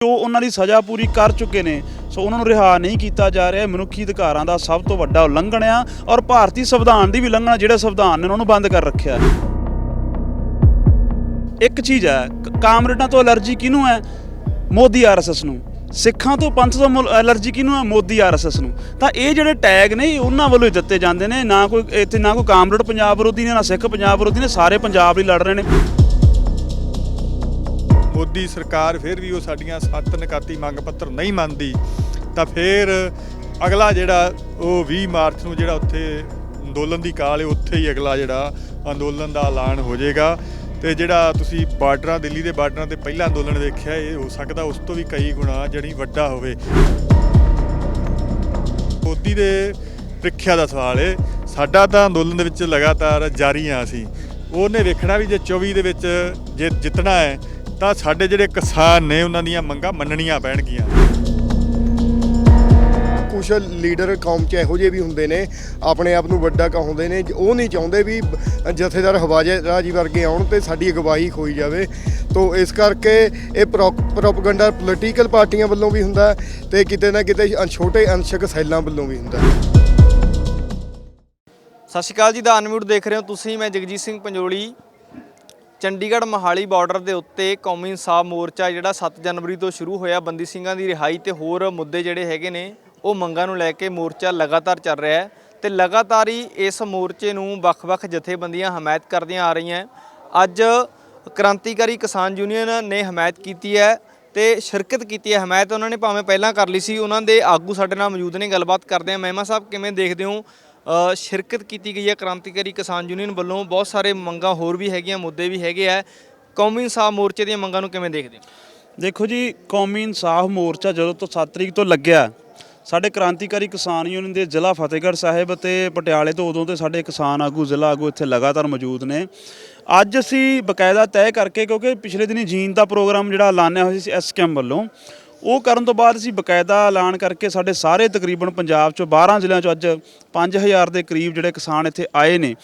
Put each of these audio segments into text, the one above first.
ਜੋ ਉਹਨਾਂ ਦੀ ਸਜ਼ਾ ਪੂਰੀ ਕਰ ਚੁੱਕੇ ਨੇ ਸੋ ਉਹਨਾਂ ਨੂੰ ਰਿਹਾ ਨਹੀਂ ਕੀਤਾ ਜਾ ਰਿਹਾ। ਮਨੁੱਖੀ ਅਧਿਕਾਰਾਂ ਦਾ ਸਭ ਤੋਂ ਵੱਡਾ ਉਲੰਘਣ ਆ ਔਰ ਭਾਰਤੀ ਸੰਵਿਧਾਨ ਦੀ ਵੀ ਉਲੰਘਣਾ, ਜਿਹੜੇ ਸੰਵਿਧਾਨ ਨੇ ਉਹਨਾਂ ਨੂੰ ਬੰਦ ਕਰ ਰੱਖਿਆ। ਇੱਕ ਚੀਜ਼ ਹੈ, ਕਾਮਰੇਡਾਂ ਤੋਂ ਐਲਰਜੀ ਕਿਹਨੂੰ ਹੈ? ਮੋਦੀ ਆਰਐਸਐਸ ਨੂੰ। ਸਿੱਖਾਂ ਤੋਂ ਪੰਥ ਤੋਂ ਐਲਰਜੀ ਕਿਹਨੂੰ ਹੈ? ਮੋਦੀ ਆਰਐਸਐਸ ਨੂੰ। ਤਾਂ ਇਹ ਜਿਹੜੇ ਟੈਗ ਨੇ ਉਹਨਾਂ ਵੱਲੋਂ ਹੀ ਦਿੱਤੇ ਜਾਂਦੇ ਨੇ। ਨਾ ਕੋਈ ਇੱਥੇ ਨਾ ਕੋਈ ਕਾਮਰੇਡ ਪੰਜਾਬ ਵਿਰੋਧੀ ਨੇ, ਨਾ ਸਿੱਖ ਪੰਜਾਬ ਵਿਰੋਧੀ ਨੇ, ਸਾਰੇ ਪੰਜਾਬ ਲਈ ਲੜ ਰਹੇ ਨੇ। ਮੋਦੀ ਸਰਕਾਰ ਫਿਰ ਵੀ ਉਹ ਸਾਡੀਆਂ 7 ਨਿਕਾਤੀ ਮੰਗ ਪੱਤਰ ਨਹੀਂ ਮੰਨਦੀ ਤਾਂ ਫਿਰ ਅਗਲਾ ਜਿਹੜਾ ਉਹ 20 ਮਾਰਚ ਨੂੰ ਜਿਹੜਾ ਉੱਥੇ ਅੰਦੋਲਨ ਦੀ ਕਾਲ ਹੈ, ਉੱਥੇ ਹੀ ਅਗਲਾ ਜਿਹੜਾ ਅੰਦੋਲਨ ਦਾ ਐਲਾਨ ਹੋ ਜਾਏਗਾ। ਤੇ ਜਿਹੜਾ ਤੁਸੀਂ ਬਾਰਡਰਾਂ, ਦਿੱਲੀ ਦੇ ਬਾਰਡਰਾਂ ਤੇ ਪਹਿਲਾ ਅੰਦੋਲਨ ਵੇਖਿਆ, ਇਹ ਹੋ ਸਕਦਾ ਉਸ ਤੋਂ ਵੀ ਕਈ ਗੁਣਾ ਜਿਹੜੀ ਵੱਡਾ ਹੋਵੇ। ਮੋਦੀ ਦੇ ਪ੍ਰੀਖਿਆ ਦਾ ਸਵਾਲ ਹੈ। ਸਾਡਾ ਤਾਂ ਅੰਦੋਲਨ ਦੇ ਵਿੱਚ ਲਗਾਤਾਰ ਜਾਰੀ ਆ। ਅਸੀਂ ਉਹਨੇ ਵੇਖਣਾ ਵੀ ਜੇ 24 ਦੇ ਵਿੱਚ ਜੇ ਜਿੱਤਣਾ ਹੈ ਤਾਂ ਸਾਡੇ ਜਿਹੜੇ ਕਿਸਾਨ ਨੇ ਉਹਨਾਂ ਦੀਆਂ ਮੰਗਾਂ ਮੰਨਣੀਆਂ ਪੈਣਗੀਆਂ। ਕੁਛ ਲੀਡਰ ਕੌਮ 'ਚ ਇਹੋ ਜਿਹੇ ਵੀ ਹੁੰਦੇ ਨੇ, ਆਪਣੇ ਆਪ ਨੂੰ ਵੱਡਾ ਕਹਾਉਂਦੇ ਨੇ। ਉਹ ਨਹੀਂ ਚਾਹੁੰਦੇ ਵੀ ਜਥੇਦਾਰ ਹਵਾਜਰਾਜੀ ਵਰਗੇ ਆਉਣ ਤੇ ਸਾਡੀ ਅਗਵਾਈ ਖੋਈ ਜਾਵੇ। ਤੋ ਇਸ ਕਰਕੇ ਇਹ ਪ੍ਰੋਪਗੈਂਡਾ ਪੋਲੀਟੀਕਲ ਪਾਰਟੀਆਂ ਵੱਲੋਂ ਵੀ ਹੁੰਦਾ ਤੇ ਕਿਤੇ ਨਾ ਕਿਤੇ ਛੋਟੇ ਅੰਸ਼ਕ ਸੈੱਲਾਂ ਵੱਲੋਂ ਵੀ ਹੁੰਦਾ। ਸਤਿ ਸ਼੍ਰੀ ਅਕਾਲ ਜੀ, ਦਾ ਅਨਮਿਊਟ ਦੇਖ ਰਹੇ ਹੋ ਤੁਸੀਂ। ਮੈਂ ਜਗਜੀਤ ਸਿੰਘ ਪੰਜੋਲੀ। ਚੰਡੀਗੜ੍ਹ ਮੋਹਾਲੀ ਬਾਰਡਰ ਦੇ ਉੱਤੇ ਕੌਮੀ ਇਨਸਾਫ ਮੋਰਚਾ ਜਿਹੜਾ 7 ਜਨਵਰੀ ਤੋਂ ਸ਼ੁਰੂ ਹੋਇਆ, ਬੰਦੀ ਸਿੰਘਾਂ ਦੀ ਰਿਹਾਈ ਤੇ ਹੋਰ ਮੁੱਦੇ ਜਿਹੜੇ ਹੈਗੇ ਨੇ ਉਹ ਮੰਗਾਂ ਨੂੰ ਲੈ ਕੇ ਮੋਰਚਾ ਲਗਾਤਾਰ ਚੱਲ ਰਿਹਾ ਹੈ ਤੇ ਲਗਾਤਾਰ ਹੀ ਇਸ ਮੋਰਚੇ ਨੂੰ ਵੱਖ-ਵੱਖ ਜਥੇਬੰਦੀਆਂ ਹਮਾਇਤ ਕਰਦੀਆਂ ਆ ਰਹੀਆਂ। ਅੱਜ ਕ੍ਰਾਂਤੀਕਾਰੀ ਕਿਸਾਨ ਯੂਨੀਅਨ ਨੇ ਹਮਾਇਤ ਕੀਤੀ ਹੈ ਤੇ ਸ਼ਿਰਕਤ ਕੀਤੀ ਹੈ। ਹਮਾਇਤ ਉਹਨਾਂ ਨੇ ਭਾਵੇਂ ਪਹਿਲਾਂ ਕਰ ਲਈ ਸੀ। ਉਹਨਾਂ ਦੇ ਆਗੂ ਸਾਡੇ ਨਾਲ ਮੌਜੂਦ ਨੇ, ਗੱਲਬਾਤ ਕਰਦੇ ਹਾਂ। ਮਹਿਮਾ ਸਾਹਿਬ, ਕਿਵੇਂ ਦੇਖਦੇ ਹੋ ਸ਼ਿਰਕਤ ਕੀਤੀ ਗਈ ਹੈ ਕ੍ਰਾਂਤੀਕਾਰੀ ਕਿਸਾਨ ਯੂਨੀਅਨ ਵੱਲੋਂ? ਬਹੁਤ ਸਾਰੇ ਮੰਗਾਂ ਹੋਰ ਵੀ ਹੈਗੀਆਂ, ਮੁੱਦੇ ਵੀ ਹੈਗੇ ਆ। ਕੌਮੀ ਇਨਸਾਫ ਮੋਰਚੇ ਦੀਆਂ ਮੰਗਾਂ ਨੂੰ ਕਿਵੇਂ ਦੇਖਦੇ ਹੋ? ਦੇਖੋ ਜੀ, ਕੌਮੀ ਇਨਸਾਫ ਮੋਰਚਾ ਜਦੋਂ ਤੋਂ 7 ਤਰੀਕ ਤੋਂ ਲੱਗਿਆ, ਸਾਡੇ ਕ੍ਰਾਂਤੀਕਾਰੀ ਕਿਸਾਨ ਯੂਨੀਅਨ ਦੇ ਜ਼ਿਲ੍ਹਾ ਫਤਿਹਗੜ੍ਹ ਸਾਹਿਬ ਅਤੇ ਪਟਿਆਲੇ ਤੋਂ ਉਦੋਂ ਤੇ ਸਾਡੇ ਕਿਸਾਨ ਆਗੂ, ਜ਼ਿਲ੍ਹਾ ਆਗੂ ਇੱਥੇ ਲਗਾਤਾਰ ਮੌਜੂਦ ਨੇ। ਅੱਜ ਅਸੀਂ ਬਕਾਇਦਾ ਤੈਅ ਕਰਕੇ, ਕਿਉਂਕਿ ਪਿਛਲੇ ਦਿਨੀ ਜੀਨ ਦਾ ਪ੍ਰੋਗਰਾਮ ਜਿਹੜਾ ਐਲਾਨਿਆ ਹੋਇਆ ਸੀ ਐਸਕੇਐਮ ਵੱਲੋਂ, ਉਹ ਕਰਨ ਤੋਂ ਬਾਅਦ ਅਸੀਂ ਬਕਾਇਦਾ ਐਲਾਨ ਕਰਕੇ ਸਾਡੇ ਸਾਰੇ ਤਕਰੀਬਨ ਪੰਜਾਬ 'ਚੋਂ 12 ਜ਼ਿਲ੍ਹਿਆਂ 'ਚੋਂ ਅੱਜ 5000 ਦੇ ਕਰੀਬ ਜਿਹੜੇ ਕਿਸਾਨ ਇੱਥੇ ਆਏ ਨੇ।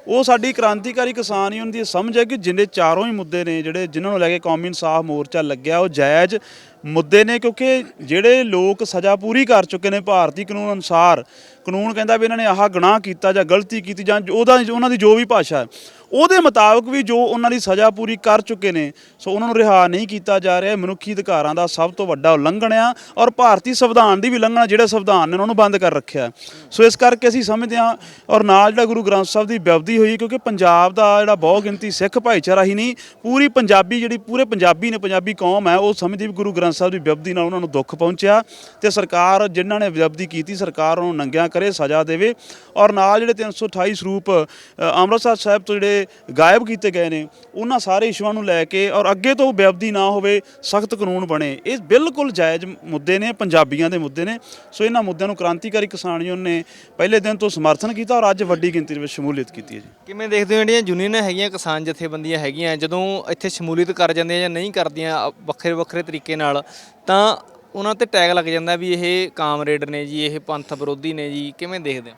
ਉਹ ਸਾਡੀ ਕ੍ਰਾਂਤੀਕਾਰੀ ਕਿਸਾਨ ਯੂਨੀਅਨ ਦੀ ਸਮਝ ਹੈ ਕਿ ਜਿੰਨੇ ਚਾਰੋਂ ਹੀ ਮੁੱਦੇ ਨੇ ਜਿਹੜੇ ਜਿਨ੍ਹਾਂ ਨੂੰ ਲੈ ਕੇ ਕੌਮੀ ਇਨਸਾਫ ਮੋਰਚਾ ਲੱਗਿਆ, ਉਹ ਜਾਇਜ਼ ਮੁੱਦੇ ਨੇ। ਕਿਉਂਕਿ ਜਿਹੜੇ ਲੋਕ ਸਜ਼ਾ ਪੂਰੀ ਕਰ ਚੁੱਕੇ ਨੇ ਭਾਰਤੀ ਕਾਨੂੰਨ ਅਨੁਸਾਰ, ਕਾਨੂੰਨ ਕਹਿੰਦਾ ਵੀ ਇਹਨਾਂ ਨੇ ਆਹ ਗੁਨਾਹ ਕੀਤਾ ਜਾਂ ਗਲਤੀ ਕੀਤੀ ਜਾਂ ਉਹਨਾਂ ਦੀ ਜੋ ਵੀ ਭਾਸ਼ਾ ਉਹਦੇ ਮੁਤਾਬਕ ਵੀ ਜੋ ਉਹਨਾਂ ਦੀ ਸਜ਼ਾ ਪੂਰੀ ਕਰ ਚੁੱਕੇ ਨੇ ਸੋ ਉਹਨਾਂ ਨੂੰ ਰਿਹਾ ਨਹੀਂ ਕੀਤਾ ਜਾ ਰਿਹਾ। ਮਨੁੱਖੀ ਅਧਿਕਾਰਾਂ ਦਾ ਸਭ ਤੋਂ ਵੱਡਾ ਉਲੰਘਣ ਆ ਔਰ ਭਾਰਤੀ ਸੰਵਿਧਾਨ ਦੀ ਵੀ ਉਲੰਘਣਾ, ਜਿਹੜੇ ਸੰਵਿਧਾਨ ਨੇ ਉਹਨਾਂ ਨੂੰ ਬੰਦ ਕਰ ਰੱਖਿਆ। ਸੋ ਇਸ ਕਰਕੇ ਅਸੀਂ ਸਮਝਦੇ ਹਾਂ ਔਰ ਨਾਲ ਜਿਹੜਾ ਗੁਰੂ ਗ੍ਰੰਥ ਸਾਹਿਬ ਦੀ ਬਿਪਦੀ ਹੋਈ, ਕਿਉਂਕਿ ਪੰਜਾਬ ਦਾ ਜਿਹੜਾ ਬਹੁ ਗਿਣਤੀ ਸਿੱਖ ਭਾਈਚਾਰਾ ਹੀ ਨਹੀਂ, ਪੂਰੀ ਪੰਜਾਬੀ ਜਿਹੜੀ ਪੂਰੇ ਪੰਜਾਬੀ ਨੇ, ਪੰਜਾਬੀ ਕੌਮ ਹੈ, ਉਹ ਸਮਝਦੀ ਵੀ ਗੁਰੂ ਗ੍ਰੰਥ ਸਾਹਿਬ ਦੀ ਬਿਪਦੀ ਨਾਲ ਉਹਨਾਂ ਨੂੰ ਦੁੱਖ ਪਹੁੰਚਿਆ ਤੇ ਸਰਕਾਰ ਜਿਨ੍ਹਾਂ ਨੇ ਬਿਪਦੀ ਕੀਤੀ, ਸਰਕਾਰ ਉਹਨੂੰ ਨੰਗਿਆਂ ਕਰੇ, ਸਜ਼ਾ ਦੇਵੇ। ਔਰ ਨਾਲ ਜਿਹੜੇ 328 ਸਰੂਪ ਅੰਮ੍ਰਿਤਸਰ ਸਾਹਿਬ ਤੋਂ ਜਿਹੜੇ ਗਾਇਬ ਕੀਤੇ ਗਏ ਨੇ, ਉਹਨਾਂ ਸਾਰੇ ਇਸ਼ੂਆਂ ਨੂੰ ਲੈ ਕੇ ਔਰ ਅੱਗੇ ਤੋਂ ਬਿਪਦੀ ਨਾ ਹੋਵੇ, ਸਖਤ ਕਾਨੂੰਨ ਬਣੇ। ਇਹ ਬਿਲਕੁਲ ਜਾਇਜ਼ ਮੁੱਦੇ ਨੇ, ਪੰਜਾਬੀਆਂ ਦੇ ਮੁੱਦੇ ਨੇ। ਸੋ ਇਹਨਾਂ ਮੁੱਦਿਆਂ ਨੂੰ ਕ੍ਰਾਂਤੀਕਾਰੀ ਕਿਸਾਨ ਯੂਨੀਅਨ ਨੇ ਪਹਿਲੇ ਦਿਨ ਤੋਂ ਸਮਰਥਨ ਕੀਤਾ ਔਰ ਅੱਜ ਵੱਡੀ ਗਿਣਤੀ ਵਿੱਚ ਸ਼ਮੂਲੀਅਤ ਕੀਤੀ ਹੈ ਜੀ। ਕਿਵੇਂ ਦੇਖਦੇ ਹੋ ਜਿਹੜੀਆਂ ਯੂਨੀਅਨਾਂ ਹੈਗੀਆਂ, ਕਿਸਾਨ ਜਥੇਬੰਦੀਆਂ ਹੈਗੀਆਂ, ਜਦੋਂ ਇੱਥੇ ਸ਼ਮੂਲੀਅਤ ਕਰ ਜਾਂਦੀਆਂ ਜਾਂ ਨਹੀਂ ਕਰਦੀਆਂ ਵੱਖਰੇ ਵੱਖਰੇ ਤਰੀਕੇ ਨਾਲ, ਤਾਂ ਉਹਨਾਂ 'ਤੇ ਟੈਗ ਲੱਗ ਜਾਂਦਾ ਵੀ ਇਹ ਕਾਮਰੇਡ ਨੇ ਜੀ, ਇਹ ਪੰਥ ਵਿਰੋਧੀ ਨੇ ਜੀ? ਕਿਵੇਂ ਦੇਖਦੇ ਹੋ?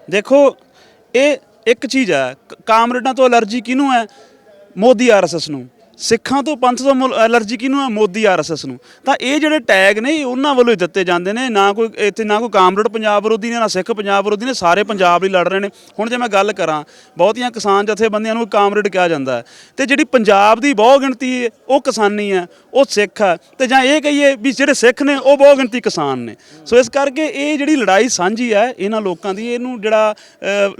ਦੇਖੋ, ਇਹ ਇੱਕ ਚੀਜ਼ ਹੈ, ਕਾਮਰੇਡਾਂ ਤੋਂ ਐਲਰਜੀ ਕਿਹਨੂੰ ਹੈ? ਮੋਦੀ ਆਰਐਸਐਸ ਨੂੰ। ਸਿੱਖਾਂ ਤੋਂ ਪੰਥ ਤੋਂ ਐਲਰਜੀ ਕਿਹਨੂੰ ਹੈ? ਮੋਦੀ ਆਰਐਸਐਸ ਨੂੰ। ਤਾਂ ਇਹ ਜਿਹੜੇ ਟੈਗ ਨੇ ਉਹਨਾਂ ਵੱਲੋਂ ਹੀ ਦਿੱਤੇ ਜਾਂਦੇ ਨੇ। ਨਾ ਕੋਈ ਇੱਥੇ ਨਾ ਕੋਈ ਕਾਮਰੇਡ ਪੰਜਾਬ ਵਿਰੋਧੀ ਨੇ, ਨਾ ਸਿੱਖ ਪੰਜਾਬ ਵਿਰੋਧੀ ਨੇ, ਸਾਰੇ ਪੰਜਾਬ ਲਈ ਲੜ ਰਹੇ ਨੇ। ਹੁਣ ਜੇ ਮੈਂ ਗੱਲ ਕਰਾਂ, ਬਹੁਤੀਆਂ ਕਿਸਾਨ ਜਥੇਬੰਦੀਆਂ ਨੂੰ ਕਾਮਰੇਡ ਕਿਹਾ ਜਾਂਦਾ ਹੈ ਤੇ ਜਿਹੜੀ ਪੰਜਾਬ ਦੀ ਬਹੁ ਗਿਣਤੀ ਹੈ ਉਹ ਕਿਸਾਨੀ ਹੈ, ਉਹ ਸਿੱਖ ਹੈ। ਤੇ ਜਾਂ ਇਹ ਕਹੀਏ ਵੀ ਜਿਹੜੇ ਸਿੱਖ ਨੇ ਉਹ ਬਹੁ ਗਿਣਤੀ ਕਿਸਾਨ ਨੇ। ਸੋ ਇਸ ਕਰਕੇ ਇਹ ਜਿਹੜੀ ਲੜਾਈ ਸਾਂਝੀ ਹੈ ਇਹਨਾਂ ਲੋਕਾਂ ਦੀ, ਇਹਨੂੰ ਜਿਹੜਾ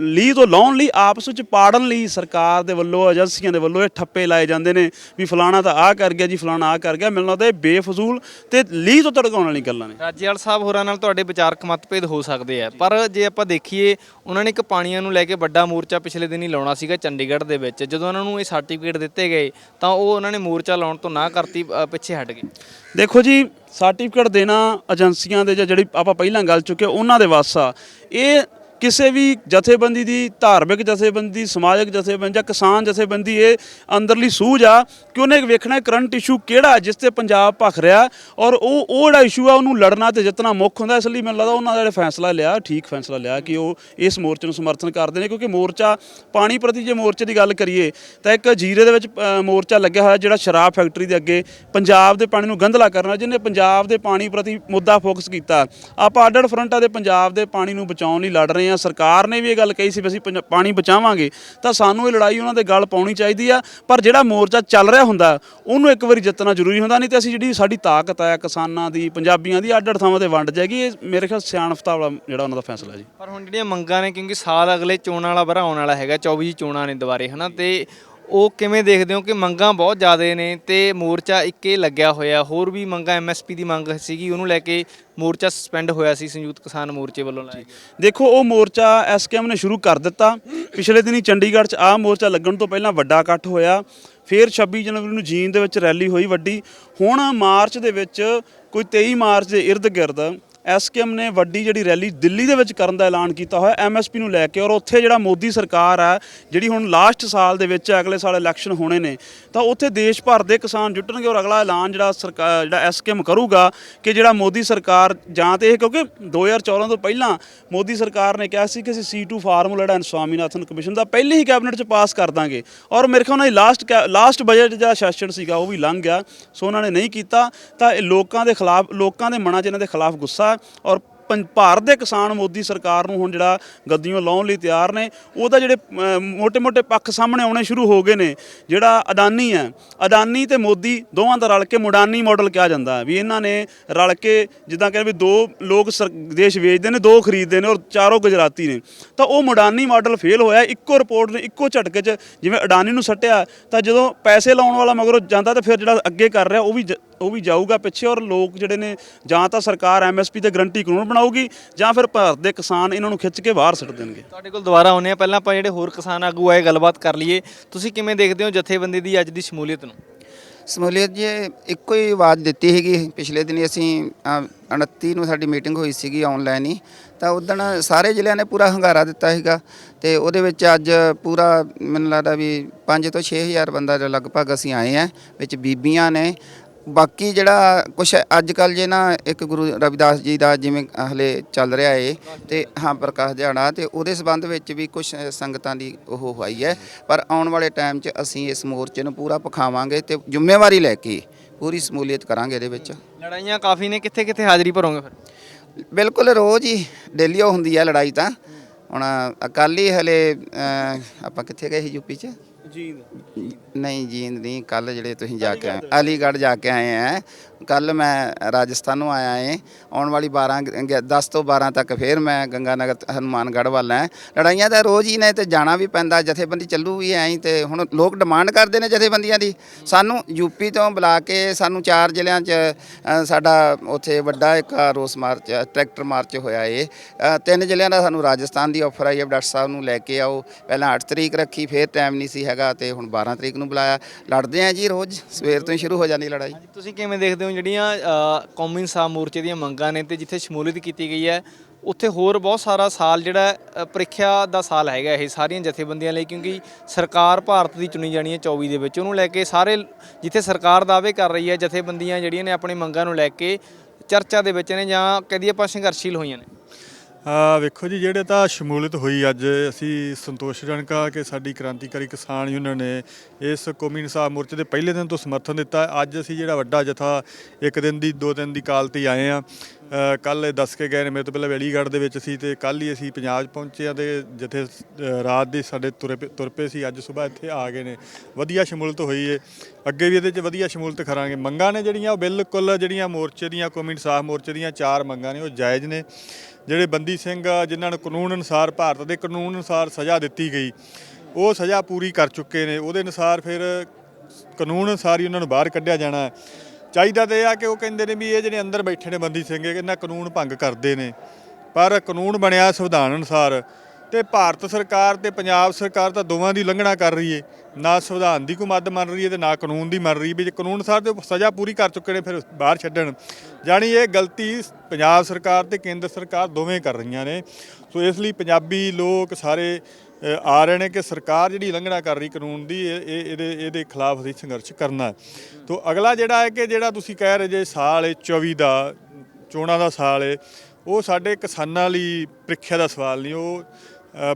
ਲੀਹ ਤੋਂ ਲਾਉਣ ਲਈ, ਆਪਸ ਵਿੱਚ ਪਾੜਨ ਲਈ ਸਰਕਾਰ ਦੇ ਵੱਲੋਂ, ਏਜੰਸੀਆਂ ਦੇ ਵੱਲੋਂ ਇਹ ਠੱਪੇ ਲਾਏ ਜਾਂਦੇ ਨੇ ਵੀ ਫਲਾਣਾ ਤਾਂ ਆਹ ਕਰ ਗਿਆ ਜੀ, ਫਲਾਣਾ ਆਹ ਕਰ ਗਿਆ। ਮੈਨੂੰ ਲੱਗਦਾ ਇਹ ਬੇਫਜ਼ੂਲ ਤੇ ਲੀਹ ਤੋਂ ਤੜਕਾਉਣ ਵਾਲੀ ਗੱਲਾਂ ਨੇ। ਰਾਜੇਵਾਲ ਸਾਹਿਬ ਹੋਰਾਂ ਨਾਲ ਤੁਹਾਡੇ ਵਿਚਾਰਕ ਮਤਭੇਦ ਹੋ ਸਕਦੇ ਆ, ਪਰ ਜੇ ਆਪਾਂ ਦੇਖੀਏ, ਉਹਨਾਂ ਨੇ ਇੱਕ ਪਾਣੀਆਂ ਨੂੰ ਲੈ ਕੇ ਵੱਡਾ ਮੋਰਚਾ ਪਿਛਲੇ ਦਿਨ ਹੀ ਲਾਉਣਾ ਸੀਗਾ ਚੰਡੀਗੜ੍ਹ ਦੇ ਵਿੱਚ। ਜਦੋਂ ਉਹਨਾਂ ਨੂੰ ਇਹ ਸਰਟੀਫਿਕੇਟ ਦਿੱਤੇ ਗਏ ਤਾਂ ਉਹ ਉਹਨਾਂ ਨੇ ਮੋਰਚਾ ਲਾਉਣ ਤੋਂ ਨਾ ਕਰਤੀ, ਪਿੱਛੇ ਹਟ ਗਏ। ਦੇਖੋ ਜੀ, ਸਰਟੀਫਿਕੇਟ ਦੇਣਾ ਏਜੰਸੀਆਂ ਦੇ ਜਾਂ ਜਿਹੜੀ ਆਪਾਂ ਪਹਿਲਾਂ ਗੱਲ ਚੁੱਕੇ ਉਹਨਾਂ ਦੇ ਵੱਸ ਆ। ਇਹ ਕਿਸੇ ਵੀ ਜਥੇਬੰਦੀ ਦੀ, ਧਾਰਮਿਕ ਜਥੇਬੰਦੀ, ਸਮਾਜਿਕ ਜਥੇਬੰਦੀ ਜਾਂ ਕਿਸਾਨ ਜਥੇਬੰਦੀ ਇਹ ਅੰਦਰਲੀ ਸੂਝ ਆ ਕਿ ਉਹਨੇ ਵੇਖਣਾ ਕਰੰਟ ਇਸ਼ੂ ਕਿਹੜਾ ਜਿਸ ਤੇ ਪੰਜਾਬ ਭਖ ਰਿਹਾ, ਔਰ ਉਹ ਜਿਹੜਾ ਇਸ਼ੂ ਆ ਉਹਨੂੰ ਲੜਨਾ ਤੇ ਜਿੱਤਣਾ ਮੁੱਖ ਹੁੰਦਾ। ਇਸ ਲਈ ਮੈਨੂੰ ਲੱਗਦਾ ਉਹਨਾਂ ਦਾ ਜਿਹੜਾ ਫੈਸਲਾ ਲਿਆ, ਠੀਕ ਫੈਸਲਾ ਲਿਆ ਕਿ ਉਹ ਇਸ ਮੋਰਚੇ ਨੂੰ ਸਮਰਥਨ ਕਰਦੇ ਨੇ, ਕਿਉਂਕਿ ਮੋਰਚਾ ਪਾਣੀ ਪ੍ਰਤੀ ਜੇ ਮੋਰਚੇ ਦੀ ਗੱਲ ਕਰੀਏ ਤਾਂ ਇੱਕ ਜੀਰੇ ਦੇ ਵਿੱਚ ਮੋਰਚਾ ਲੱਗਿਆ ਹੋਇਆ ਜਿਹੜਾ ਸ਼ਰਾਬ ਫੈਕਟਰੀ ਦੇ ਅੱਗੇ ਪੰਜਾਬ ਦੇ ਪਾਣੀ ਨੂੰ ਗੰਧਲਾ ਕਰਨਾ, ਜਿਹਨੇ ਪੰਜਾਬ ਦੇ ਪਾਣੀ ਪ੍ਰਤੀ ਮੁੱਦਾ ਫੋਕਸ ਕੀਤਾ। ਆਪਾਂ ਅੱਡ-ਅੱਡ ਫਰੰਟਾਂ ਦੇ ਪੰਜਾਬ ਦੇ ਪਾਣੀ ਨੂੰ ਬਚਾਉਣ ਲਈ ਲੜ ਰਹੇ ਹਾਂ। ਸਰਕਾਰ ਨੇ ਵੀ ਇਹ ਗੱਲ ਕਹੀ ਸੀ ਵੀ ਅਸੀਂ ਪਾਣੀ ਬਚਾਵਾਂਗੇ, ਤਾਂ ਸਾਨੂੰ ਇਹ ਲੜਾਈ ਉਹਨਾਂ ਦੇ ਗਲ ਪਾਉਣੀ ਚਾਹੀਦੀ ਆ। ਪਰ ਜਿਹੜਾ ਮੋਰਚਾ ਚੱਲ ਰਿਹਾ ਹੁੰਦਾ ਉਹਨੂੰ ਇੱਕ ਵਾਰੀ ਜਿੱਤਣਾ ਜ਼ਰੂਰੀ ਹੁੰਦਾ, ਨਹੀਂ ਤਾਂ ਅਸੀਂ ਜਿਹੜੀ ਸਾਡੀ ਤਾਕਤ ਹੈ ਕਿਸਾਨਾਂ ਦੀ, ਪੰਜਾਬੀਆਂ ਦੀ ਅੱਡ-ਅੱਡ ਥਾਵਾਂ ਤੇ ਵੰਡ ਜਾਏਗੀ। ਇਹ ਮੇਰੇ ਖਿਆਲ ਸਿਆਣਪਤਾ ਵਾਲਾ ਜਿਹੜਾ ਉਹਨਾਂ ਦਾ ਫੈਸਲਾ ਜੀ। ਪਰ ਹੁਣ ਜਿਹੜੀਆਂ ਮੰਗਾਂ ਨੇ, ਕਿਉਂਕਿ ਸਾਲ ਅਗਲੇ ਚੋਣਾਂ ਵਾਲਾ ਭਰਾ ਆਉਣ ਵਾਲਾ ਹੈਗਾ, 24 ਚੋਣਾਂ ਨੇ ਦੁਬਾਰੇ, ਹੈ ਨਾ, ਤੇ ਉਹ ਕਿਵੇਂ ਦੇਖਦੇ ਹੋ ਕਿ ਮੰਗਾਂ ਬਹੁਤ ਜ਼ਿਆਦਾ ਨੇ ਤੇ ਮੋਰਚਾ ਇੱਕੇ ਲੱਗਿਆ ਹੋਇਆ? ਹੋਰ ਵੀ ਮੰਗਾਂ, ਐਮਐਸਪੀ ਦੀ ਮੰਗ ਸੀਗੀ, ਉਹਨੂੰ ਲੈ ਕੇ ਮੋਰਚਾ ਸਸਪੈਂਡ ਹੋਇਆ ਸੀ ਸੰਯੁਕਤ ਕਿਸਾਨ ਮੋਰਚੇ ਵੱਲੋਂ ਲਾਇਆ ਗਿਆ। ਦੇਖੋ ਉਹ ਮੋਰਚਾ ਐਸਕੇਐਮ ਨੇ ਸ਼ੁਰੂ ਕਰ ਦਿੱਤਾ। ਪਿਛਲੇ ਦਿਨੀ ਚੰਡੀਗੜ੍ਹ 'ਚ ਆਹ ਮੋਰਚਾ ਲੱਗਣ ਤੋਂ ਪਹਿਲਾਂ ਵੱਡਾ ਇਕੱਠ ਹੋਇਆ, ਫਿਰ 26 ਜਨਵਰੀ ਨੂੰ ਜੀਂਦ ਦੇ ਵਿੱਚ ਰੈਲੀ ਹੋਈ ਵੱਡੀ। ਹੁਣ ਮਾਰਚ ਦੇ ਵਿੱਚ ਕੋਈ 23 ਮਾਰਚ ਦੇ ਇਰਦ ਗਿਰਦ ਐਸਕੇਐਮ ਨੇ ਵੱਡੀ ਜਿਹੜੀ ਰੈਲੀ ਦਿੱਲੀ ਦੇ ਵਿੱਚ ਕਰਨ ਦਾ ਐਲਾਨ ਕੀਤਾ ਹੋਇਆ ਐਮਐਸਪੀ ਨੂੰ ਲੈ ਕੇ। ਔਰ ਉੱਥੇ ਜਿਹੜਾ ਮੋਦੀ ਸਰਕਾਰ ਆ ਜਿਹੜੀ ਹੁਣ ਲਾਸਟ ਸਾਲ ਦੇ ਵਿੱਚ ਅਗਲੇ ਸਾਲ ਇਲੈਕਸ਼ਨ ਹੋਣੇ ਨੇ, ਤਾਂ ਉੱਥੇ ਦੇਸ਼ ਭਰ ਦੇ ਕਿਸਾਨ ਜੁਟਣਗੇ ਔਰ ਅਗਲਾ ਐਲਾਨ ਜਿਹੜਾ ਸਰਕਾਰ ਜਿਹੜਾ ਐਸਕੇਐਮ ਕਰੂਗਾ ਕਿ ਜਿਹੜਾ ਮੋਦੀ ਸਰਕਾਰ ਜਾਂ ਤੇ ਇਹ, ਕਿਉਂਕਿ 2014 ਤੋਂ ਪਹਿਲਾਂ ਮੋਦੀ ਸਰਕਾਰ ਨੇ ਕਿਹਾ ਸੀ ਕਿ ਅਸੀਂ C2 ਫਾਰਮੂਲਾ ਜਿਹੜਾ ਸਵਾਮੀਨਾਥਨ ਕਮਿਸ਼ਨ ਦਾ ਪਹਿਲੇ ਹੀ ਕੈਬਨਿਟ 'ਚ ਪਾਸ ਕਰ ਦਾਂਗੇ, ਔਰ ਮੇਰੇ ਖਿਆਲ ਨਾਲ ਲਾਸਟ ਬਜਟ ਜਿਹੜਾ ਸੈਸ਼ਨ ਸੀਗਾ ਉਹ ਵੀ ਲੰਘ ਗਿਆ, ਸੋ ਉਹਨਾਂ ਨੇ ਨਹੀਂ ਕੀਤਾ। ਤਾਂ ਇਹ ਲੋਕਾਂ ਦੇ ਖਿਲਾਫ, ਲੋਕਾਂ ਦੇ ਮਨਾਂ 'ਚ ਇਹਨਾਂ ਦੇ ਖਿਲਾਫ ਗੁੱਸਾ, ਔਰ ਭਾਰਤ ਦੇ ਕਿਸਾਨ ਮੋਦੀ ਸਰਕਾਰ ਨੂੰ ਹੁਣ ਜਿਹੜਾ ਗੱਦੀਆਂ ਲਾਉਣ ਲਈ ਤਿਆਰ ਨੇ। ਉਹਦਾ ਜਿਹੜੇ ਮੋٹے-ਮੋٹے ਪੱਖ ਸਾਹਮਣੇ ਆਉਣੇ ਸ਼ੁਰੂ ਹੋ ਗਏ ਨੇ। ਜਿਹੜਾ ਅਡਾਨੀ ਹੈ, ਅਡਾਨੀ ਤੇ ਮੋਦੀ ਦੋਵਾਂ ਦਾ ਰਲ ਕੇ ਮੁਡਾਨੀ ਮਾਡਲ ਕਿਹਾ ਜਾਂਦਾ ਵੀ ਇਹਨਾਂ ਨੇ ਰਲ ਕੇ, ਜਿੱਦਾਂ ਕਹਿੰਦੇ ਵੀ ਦੋ ਲੋਕ ਦੇਸ਼ ਵੇਚਦੇ ਨੇ, ਦੋ ਖਰੀਦਦੇ ਨੇ ਔਰ ਚਾਰੋਂ ਗੁਜਰਾਤੀ ਨੇ, ਤਾਂ ਉਹ ਮੁਡਾਨੀ ਮਾਡਲ ਫੇਲ ਹੋਇਆ। ਇੱਕੋ ਰਿਪੋਰਟ ਨੇ ਇੱਕੋ ਝਟਕੇ 'ਚ ਜਿਵੇਂ ਅਡਾਨੀ ਨੂੰ ਸੱਟਿਆ, ਤਾਂ ਜਦੋਂ ਪੈਸੇ ਲਾਉਣ ਵਾਲਾ ਮਗਰੋਂ ਜਾਂਦਾ ਤਾਂ ਫਿਰ ਜਿਹੜਾ ਅੱਗੇ ਕਰ ਰਿਹਾ ਉਹ ਵੀ ਜਾਊਗਾ ਪਿੱਛੇ। ਔਰ ਲੋਕ ਜਿਹੜੇ ਨੇ, ਜਾਂ ਤਾਂ ਸਰਕਾਰ ਐਮਐਸਪੀ ਤੇ ਗਰੰਟੀ ਕਾਨੂੰਨ ਬਣਾਊਗੀ ਜਾਂ ਫਿਰ ਭਾਰਤ ਦੇ ਕਿਸਾਨ ਇਹਨਾਂ ਨੂੰ ਖਿੱਚ ਕੇ ਬਾਹਰ ਸੁੱਟ ਦੇਣਗੇ। ਤੁਹਾਡੇ ਕੋਲ ਦੁਬਾਰਾ ਆਉਂਦੇ ਆ, ਪਹਿਲਾਂ ਆਪਾਂ ਜਿਹੜੇ ਹੋਰ ਕਿਸਾਨ ਆਗੂ ਆਏ ਗੱਲਬਾਤ ਕਰ ਲਈਏ। ਤੁਸੀਂ ਕਿਵੇਂ ਦੇਖਦੇ ਹੋ ਜਥੇਬੰਦੀ ਦੀ ਅੱਜ ਦੀ ਸ਼ਮੂਲੀਅਤ ਨੂੰ? ਸ਼ਮੂਲੀਅਤ ਜੀ ਇੱਕੋ ਹੀ ਆਵਾਜ਼ ਦਿੱਤੀ ਸੀਗੀ। ਪਿਛਲੇ ਦਿਨੀ ਅਸੀਂ 29 ਨੂੰ ਸਾਡੀ ਮੀਟਿੰਗ ਹੋਈ ਸੀਗੀ ਆਨਲਾਈਨ ਹੀ, ਤਾਂ ਉਦਣ ਸਾਰੇ ਜ਼ਿਲ੍ਹਿਆਂ ਨੇ ਪੂਰਾ ਹੰਗਾਰਾ ਦਿੱਤਾ ਸੀਗਾ, ਤੇ ਉਹਦੇ ਵਿੱਚ ਅੱਜ ਪੂਰਾ ਮੈਨੂੰ ਲੱਗਦਾ ਵੀ 5 ਤੋਂ 6 ਹਜ਼ਾਰ ਬੰਦਾ ਦੇ ਲਗਭਗ ਅਸੀਂ ਆਏ ਆ, ਵਿੱਚ ਬੀਬੀਆਂ ਨੇ। ਬਾਕੀ ਜਿਹੜਾ ਕੁਛ ਅੱਜ ਕੱਲ੍ਹ ਜੇ ਨਾ ਇੱਕ ਗੁਰੂ ਰਵਿਦਾਸ ਜੀ ਦਾ ਜਿਵੇਂ ਹਲੇ ਚੱਲ ਰਿਹਾ ਏ, ਤੇ ਹਾਂ ਪ੍ਰਕਾਸ਼ ਦਿਹਾੜਾ, ਤੇ ਉਹਦੇ ਸੰਬੰਧ ਵਿੱਚ ਵੀ ਕੁਛ ਸੰਗਤਾਂ ਦੀ ਉਹ ਹੋਈ ਹੈ। ਪਰ ਆਉਣ ਵਾਲੇ ਟਾਈਮ 'ਚ ਅਸੀਂ ਇਸ ਮੋਰਚੇ ਨੂੰ ਪੂਰਾ ਪਖਾਵਾਂਗੇ ਤੇ ਜ਼ਿੰਮੇਵਾਰੀ ਲੈ ਕੇ ਪੂਰੀ ਸ਼ਮੂਲੀਅਤ ਕਰਾਂਗੇ ਇਹਦੇ ਵਿੱਚ। ਲੜਾਈਆਂ ਕਾਫੀ ਨੇ, ਕਿੱਥੇ ਕਿੱਥੇ ਹਾਜ਼ਰੀ ਭਰੋਗੇ ਫਿਰ? ਬਿਲਕੁਲ ਰੋਜ਼ ਹੀ ਡੇਲੀ ਉਹ ਹੁੰਦੀ ਹੈ ਲੜਾਈ। ਤਾਂ ਹੁਣ ਕੱਲ੍ਹ ਹੀ ਹਲੇ ਆਪਾਂ ਕਿੱਥੇ ਗਏ ਸੀ ਯੂਪੀ 'ਚ? ਨਹੀਂ ਜੀਂਦ ਨਹੀਂ, ਕੱਲ ਜਿਹੜੇ ਤੁਸੀਂ ਜਾ ਕੇ ਆਏ ਅਲੀਗੜ੍ਹ ਜਾ ਕੇ ਆਏ ਹੈ। ਕੱਲ ਮੈਂ ਰਾਜਸਥਾਨ ਨੂੰ ਆਇਆ ਏ। ਆਉਣ ਵਾਲੀ 10 ਤੋਂ 12 ਤੱਕ ਫਿਰ ਮੈਂ ਗੰਗਾਨਗਰ ਹਨੂੰਮਾਨਗੜ੍ਹ ਵੱਲ ਹੈ। ਲੜਾਈਆਂ ਤਾਂ ਰੋਜ਼ ਹੀ ਨੇ ਤੇ ਜਾਣਾ ਵੀ ਪੈਂਦਾ, ਜਥੇਬੰਦੀ ਚੱਲੂ ਵੀ ਐਂ। ਤੇ ਹੁਣ ਲੋਕ ਡਿਮਾਂਡ ਕਰਦੇ ਨੇ ਜਥੇਬੰਦੀਆਂ ਦੀ, ਸਾਨੂੰ ਯੂਪੀ ਤੋਂ ਬੁਲਾ ਕੇ ਸਾਨੂੰ 4 ਜ਼ਿਲ੍ਹਿਆਂ 'ਚ ਸਾਡਾ ਉੱਥੇ ਵੱਡਾ ਇੱਕ ਰੋਸ ਮਾਰਚ, ਟਰੈਕਟਰ ਮਾਰਚ ਹੋਇਆ ਏ। 3 ਜ਼ਿਲ੍ਹਿਆਂ ਦਾ ਸਾਨੂੰ ਰਾਜਸਥਾਨ ਦੀ ਆਫਰ ਆਈ ਹੈ, ਡਾਕਟਰ ਸਾਹਿਬ ਨੂੰ ਲੈ ਕੇ ਆਓ। ਪਹਿਲਾਂ 8 ਤਰੀਕ ਰੱਖੀ, ਫਿਰ ਟਾਈਮ ਨਹੀਂ ਸੀ ਹੈਗਾ, ਤੇ ਹੁਣ 12 ਤਰੀਕ ਨੂੰ ਬੁਲਾਇਆ। ਲੜਦੇ ਆ ਜੀ, ਰੋਜ਼ ਸਵੇਰ ਤੋਂ ਹੀ ਸ਼ੁਰੂ ਹੋ ਜਾਂਦੀ ਲੜਾਈ। ਤੁਸੀਂ ਕਿਵੇਂ ਦੇਖਦੇ ਹੋ ਜਿਹੜੀਆਂ ਕੌਮੀ ਇਨਸਾਫ ਮੋਰਚੇ ਦੀਆਂ ਮੰਗਾਂ ਨੇ, ਤੇ ਜਿੱਥੇ ਸ਼ਮੂਲੀਅਤ ਕੀਤੀ ਗਈ ਹੈ ਉੱਥੇ ਹੋਰ ਬਹੁਤ ਸਾਰਾ ਸਾਲ ਜਿਹੜਾ ਪ੍ਰੀਖਿਆ ਦਾ ਸਾਲ ਹੈਗਾ ਇਹ ਸਾਰੀਆਂ ਜਥੇਬੰਦੀਆਂ ਲਈ, ਕਿਉਂਕਿ ਸਰਕਾਰ ਭਾਰਤ ਦੀ ਚੁਣੀ ਜਾਣੀ ਹੈ 24 ਦੇ ਵਿੱਚ। ਉਹਨੂੰ ਲੈ ਕੇ ਸਾਰੇ ਜਿੱਥੇ ਸਰਕਾਰ ਦਾਅਵੇ ਕਰ ਰਹੀ ਹੈ, ਜਥੇਬੰਦੀਆਂ ਜਿਹੜੀਆਂ ਨੇ ਆਪਣੀ ਮੰਗਾਂ ਨੂੰ ਲੈ ਕੇ ਚਰਚਾ ਦੇ ਵਿੱਚ ਨੇ, ਜਾਂ ਕਹਿ ਦਈਏ ਆਪਾਂ ਸੰਘਰਸ਼ੀਲ ਹੋਈਆਂ ਨੇ। ਵੇਖੋ ਜੀ, ਜਿਹੜੇ ਤਾਂ ਸ਼ਮੂਲੀਅਤ ਹੋਈ ਅੱਜ, ਅਸੀਂ ਸੰਤੋਸ਼ਜਨਕ ਆ ਕਿ ਸਾਡੀ ਕ੍ਰਾਂਤੀਕਾਰੀ ਕਿਸਾਨ ਯੂਨੀਅਨ ਨੇ ਇਸ ਕੌਮੀ ਇਨਸਾਫ ਮੋਰਚੇ ਦੇ ਪਹਿਲੇ ਦਿਨ ਤੋਂ ਸਮਰਥਨ ਦਿੱਤਾ। ਅੱਜ ਅਸੀਂ ਜਿਹੜਾ ਵੱਡਾ ਜਥਾ 1 ਦਿਨ ਦੀ 2 ਦਿਨ ਦੀ ਕਾਲ 'ਤੇ ਆਏ ਹਾਂ। ਕੱਲ੍ਹ ਇਹ ਦੱਸ ਕੇ ਗਏ ਨੇ, ਮੇਰੇ ਤੋਂ ਪਹਿਲਾਂ ਅਲੀਗੜ੍ਹ ਦੇ ਵਿੱਚ ਸੀ, ਤੇ ਕੱਲ੍ਹ ਹੀ ਅਸੀਂ ਪੰਜਾਬ 'ਚ ਪਹੁੰਚੇ ਹਾਂ, ਤੇ ਜਿੱਥੇ ਰਾਤ ਦੇ ਸਾਡੇ ਤੁਰ ਪਏ ਸੀ, ਅੱਜ ਸੁਬਾਹ ਇੱਥੇ ਆ ਗਏ ਨੇ। ਵਧੀਆ ਸ਼ਮੂਲੀਅਤ ਹੋਈ ਹੈ, ਅੱਗੇ ਵੀ ਇਹਦੇ 'ਚ ਵਧੀਆ ਸ਼ਮੂਲੀਅਤ ਕਰਾਂਗੇ। ਮੰਗਾਂ ਨੇ ਜਿਹੜੀਆਂ ਉਹ ਬਿਲਕੁਲ ਜਿਹੜੀਆਂ ਮੋਰਚੇ ਦੀਆਂ, ਕੌਮੀ ਇਨਸਾਫ ਮੋਰਚੇ ਦੀਆਂ 4 ਮੰਗਾਂ ਨੇ, ਉਹ ਜਾਇਜ਼ ਨੇ। ਜਿਹੜੇ ਬੰਦੀ ਸਿੰਘ ਜਿਨ੍ਹਾਂ ਨੂੰ ਕਾਨੂੰਨ ਅਨੁਸਾਰ, ਭਾਰਤ ਦੇ ਕਾਨੂੰਨ ਅਨੁਸਾਰ ਸਜ਼ਾ ਦਿੱਤੀ ਗਈ, ਉਹ ਸਜ਼ਾ ਪੂਰੀ ਕਰ ਚੁੱਕੇ ਨੇ। ਉਹਦੇ ਅਨੁਸਾਰ ਫਿਰ ਕਾਨੂੰਨ ਅਨੁਸਾਰ ਹੀ ਉਹਨਾਂ ਨੂੰ ਬਾਹਰ ਕੱਢਿਆ ਜਾਣਾ ਚਾਹੀਦਾ। ਤੇ ਇਹ ਆ ਕਿ ਉਹ ਕਹਿੰਦੇ ਨੇ ਵੀ ਇਹ ਜਿਹੜੇ ਅੰਦਰ ਬੈਠੇ ਨੇ ਬੰਦੀ ਸਿੰਘ, ਇਹਨਾਂ ਕਾਨੂੰਨ ਭੰਗ ਕਰਦੇ ਨੇ, ਪਰ ਕਾਨੂੰਨ ਬਣਿਆ ਸੰਵਿਧਾਨ ਅਨੁਸਾਰ, ਤੇ ਭਾਰਤ ਸਰਕਾਰ ਤੇ ਪੰਜਾਬ ਸਰਕਾਰ ਤਾਂ ਦੋਵਾਂ ਦੀ ਉਲੰਘਣਾ ਕਰ ਰਹੀ ਏ। ਨਾ ਸੰਵਿਧਾਨ ਦੀ ਕੋਈ ਮੱਦ ਮੰਨ ਰਹੀ ਹੈ ਤੇ ਨਾ ਕਾਨੂੰਨ ਦੀ ਮੰਨ ਰਹੀ ਹੈ। ਵੀ ਜੇ ਕਾਨੂੰਨ ਸਾਹਿਬ ਤੇ ਸਜ਼ਾ ਪੂਰੀ ਕਰ ਚੁੱਕੇ ਨੇ ਫਿਰ ਬਾਹਰ ਛੱਡਣ। ਜਾਣੀ ਇਹ ਗਲਤੀ ਪੰਜਾਬ ਸਰਕਾਰ ਤੇ ਕੇਂਦਰ ਸਰਕਾਰ ਦੋਵੇਂ ਕਰ ਰਹੀਆਂ ਨੇ। ਸੋ ਇਸ ਲਈ ਪੰਜਾਬੀ ਲੋਕ ਸਾਰੇ ਆ ਰਹੇ ਨੇ ਕਿ ਸਰਕਾਰ ਜਿਹੜੀ ਉਲੰਘਣਾ ਕਰ ਰਹੀ ਕਾਨੂੰਨ ਦੀ ਇਹਦੇ ਖਿਲਾਫ ਅਸੀਂ ਸੰਘਰਸ਼ ਕਰਨਾ ਹੈ। ਤੋ ਅਗਲਾ ਜਿਹੜਾ ਹੈ ਕਿ ਜਿਹੜਾ ਤੁਸੀਂ ਕਹਿ ਰਹੇ ਜੇ ਸਾਲ ਹੈ 24 ਦਾ ਚੋਣਾਂ ਦਾ ਸਾਲ ਹੈ, ਉਹ ਸਾਡੇ ਕਿਸਾਨਾਂ ਲਈ ਪ੍ਰੀਖਿਆ ਦਾ ਸਵਾਲ ਨਹੀਂ, ਉਹ